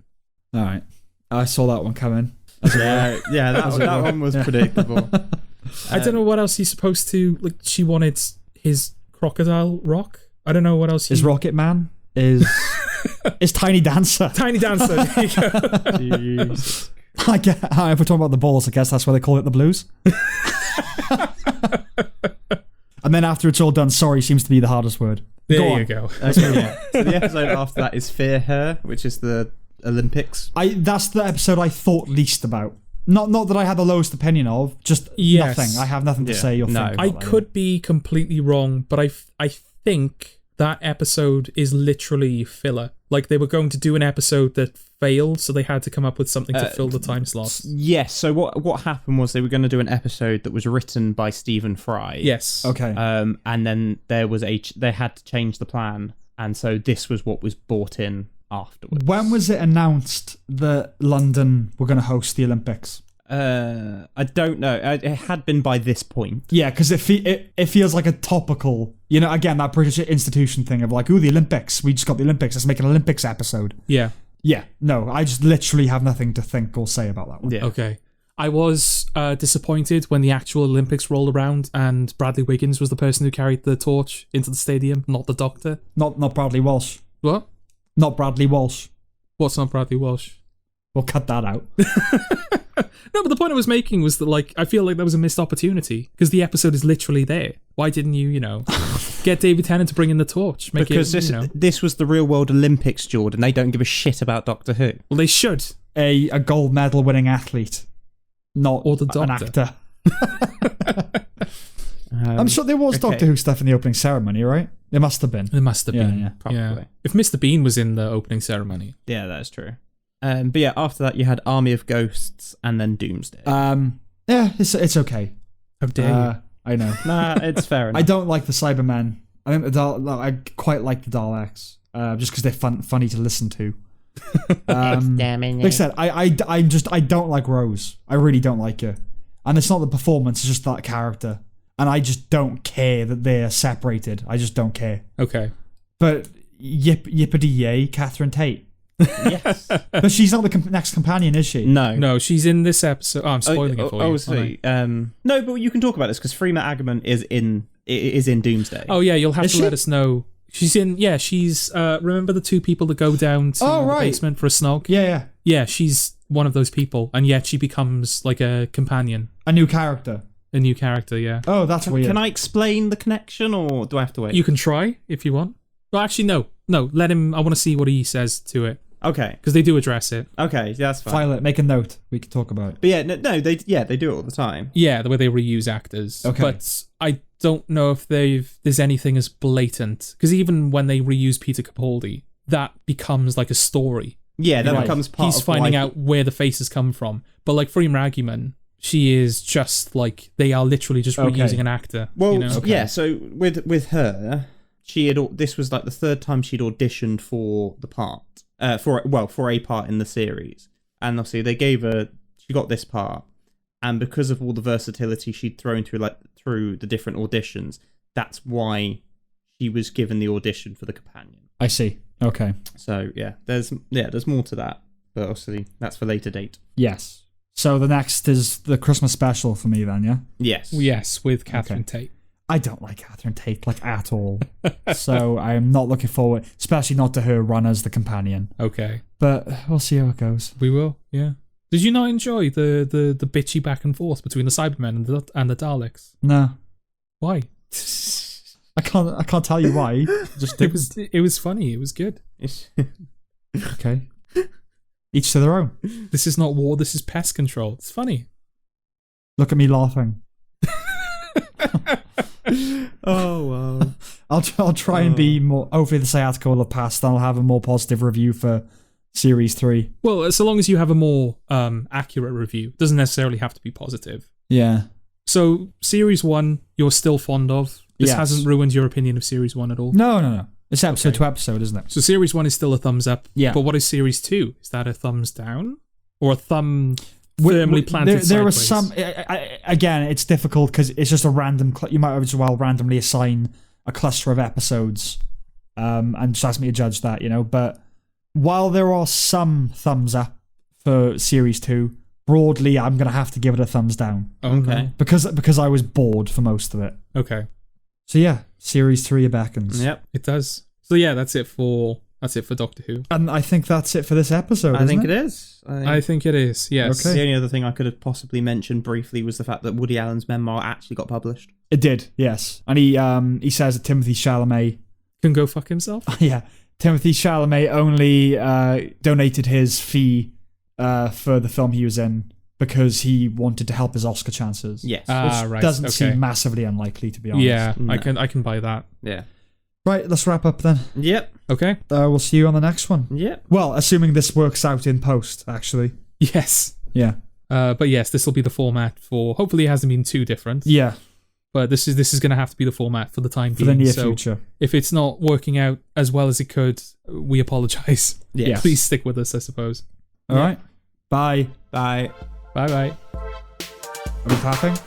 All right. I saw that one coming. That one was predictable. I don't know what else he's supposed to like. She wanted his crocodile rock. I don't know what else. Is Rocket Man? Is Tiny Dancer? Tiny Dancer. There you go. Jeez. If we're talking about the balls, I guess that's why they call it the blues. And then after it's all done, sorry seems to be the hardest word. There you go. Okay, So the episode after that is Fear Her, which is the Olympics. That's the episode I thought least about. Not that I had the lowest opinion of, just nothing. I have nothing to say or think about I that. could be completely wrong, but I think that episode is literally filler. Like they were going to do an episode that failed, so they had to come up with something to fill the time slots. Yes. So what happened was they were going to do an episode that was written by Stephen Fry. Yes. Okay. And then they had to change the plan, and so this was what was brought in afterwards. When was it announced that London were going to host the Olympics? I don't know. It had been by this point. Yeah, because it feels like a topical, again, that British institution thing of like, ooh, the Olympics. We just got the Olympics. Let's make an Olympics episode. Yeah. Yeah. No, I just literally have nothing to think or say about that one. Yeah. Okay. I was disappointed when the actual Olympics rolled around and Bradley Wiggins was the person who carried the torch into the stadium, not the Doctor. Not Bradley Walsh. What? Not Bradley Walsh. What's not Bradley Walsh? We'll cut that out. No, but the point I was making was that, like, I feel like there was a missed opportunity because the episode is literally there. Why didn't you, get David Tennant to bring in the torch? Because this was the real world Olympics, Jordan. They don't give a shit about Doctor Who. Well, they should. A gold medal winning athlete, not Or the an Doctor. actor. I'm sure there was Doctor Who stuff in the opening ceremony, right? There must have been. There must have been. Yeah, probably. Yeah. If Mr. Bean was in the opening ceremony. Yeah, that's true. But yeah, after that you had Army of Ghosts and then Doomsday. Yeah, it's okay. How dare you? I know. Nah, it's fair enough. I don't like the Cybermen. I think I quite like the Daleks, just because they're funny to listen to. Like I said, I don't like Rose. I really don't like her, and it's not the performance; it's just that character, and I just don't care that they're separated. I just don't care. Okay. But yippity yay, Catherine Tate. Yes. But she's not the next companion, is she? No, she's in this episode. Oh, I'm spoiling it for you. Obviously. No, but you can talk about this because Freema Agyeman is in Doomsday. Oh yeah, you'll have to let us know. She's in. Yeah, she's. Remember the two people that go down to the basement for a snog? Yeah. Yeah, she's one of those people, and yet she becomes like a companion, A new character. a new character. Yeah. Oh, that's weird. Can I explain the connection, or do I have to wait? You can try if you want. Well, actually, no. Let him. I want to see what he says to it. Okay. Because they do address it. Okay, that's fine. Violet, make a note. We can talk about it. But yeah, no, they do it all the time. Yeah, the way they reuse actors. Okay. But I don't know if there's anything as blatant. Because even when they reuse Peter Capaldi, that becomes like a story. Yeah, that Right. becomes part He's of finding out where the faces come from. But like Freema Agyeman, she is just like, they are literally just reusing an actor. Well, Okay. yeah, so with her, this was like the third time she'd auditioned for the part. For a part in the series, and obviously she got this part, and because of all the versatility she'd thrown through the different auditions, that's why she was given the audition for the companion. I see. Okay. So there's more to that, but obviously that's for later date. Yes. So the next is the Christmas special for me then, yeah? Yes, with Catherine Tate. I don't like Catherine Tate, like, at all. So I am not looking forward, especially not to her run as the companion. Okay. But we'll see how it goes. We will, yeah. Did you not enjoy the bitchy back and forth between the Cybermen and the Daleks? No. Why? I can't tell you why. Just it was funny. It was good. Okay. Each to their own. This is not war. This is pest control. It's funny. Look at me laughing. Oh wow. I'll try and be more. Hopefully, the sciatica will have passed, and I'll have a more positive review for Series 3. Well, so long as you have a more accurate review, it doesn't necessarily have to be positive. Yeah. So, Series 1, you're still fond of. This Yes. hasn't ruined your opinion of Series 1 at all. No. It's episode to episode, isn't it? So, Series 1 is still a thumbs up. Yeah. But what is Series 2? Is that a thumbs down? Or a thumb firmly planted there are sideways? some. Again, it's difficult because it's just a random. You might as well randomly assign a cluster of episodes, and just ask me to judge that. But while there are some thumbs up for Series 2, broadly, I'm gonna have to give it a thumbs down. Okay. Because I was bored for most of it. Okay. So yeah, Series 3 beckons. Yep. It does. So yeah, that's it for Doctor Who. And I think that's it for this episode. I think it it is. I think it is, yes. Okay. The only other thing I could have possibly mentioned briefly was the fact that Woody Allen's memoir actually got published. It did, yes. And he says that Timothy Chalamet Can go fuck himself? yeah, Timothy Chalamet only donated his fee for the film he was in because he wanted to help his Oscar chances. Yes. Which right. doesn't okay. seem massively unlikely, to be honest. Yeah, No. I can buy that. Yeah. Right, let's wrap up then. Yep. Okay. We'll see you on the next one. Yep. Well, assuming this works out in post, actually. Yes. Yeah. But yes, this will be the format for. Hopefully, it hasn't been too different. Yeah, But this is going to have to be the format for the time for being. the near so future. if it's not working out as well as it could, we apologize. Yes. Please stick with us, I suppose. All right. Bye. Bye. Bye bye. Are we tapping?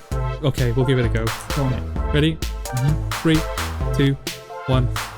Okay, we'll give it a go. Go on it. Ready? 3, 2, 1.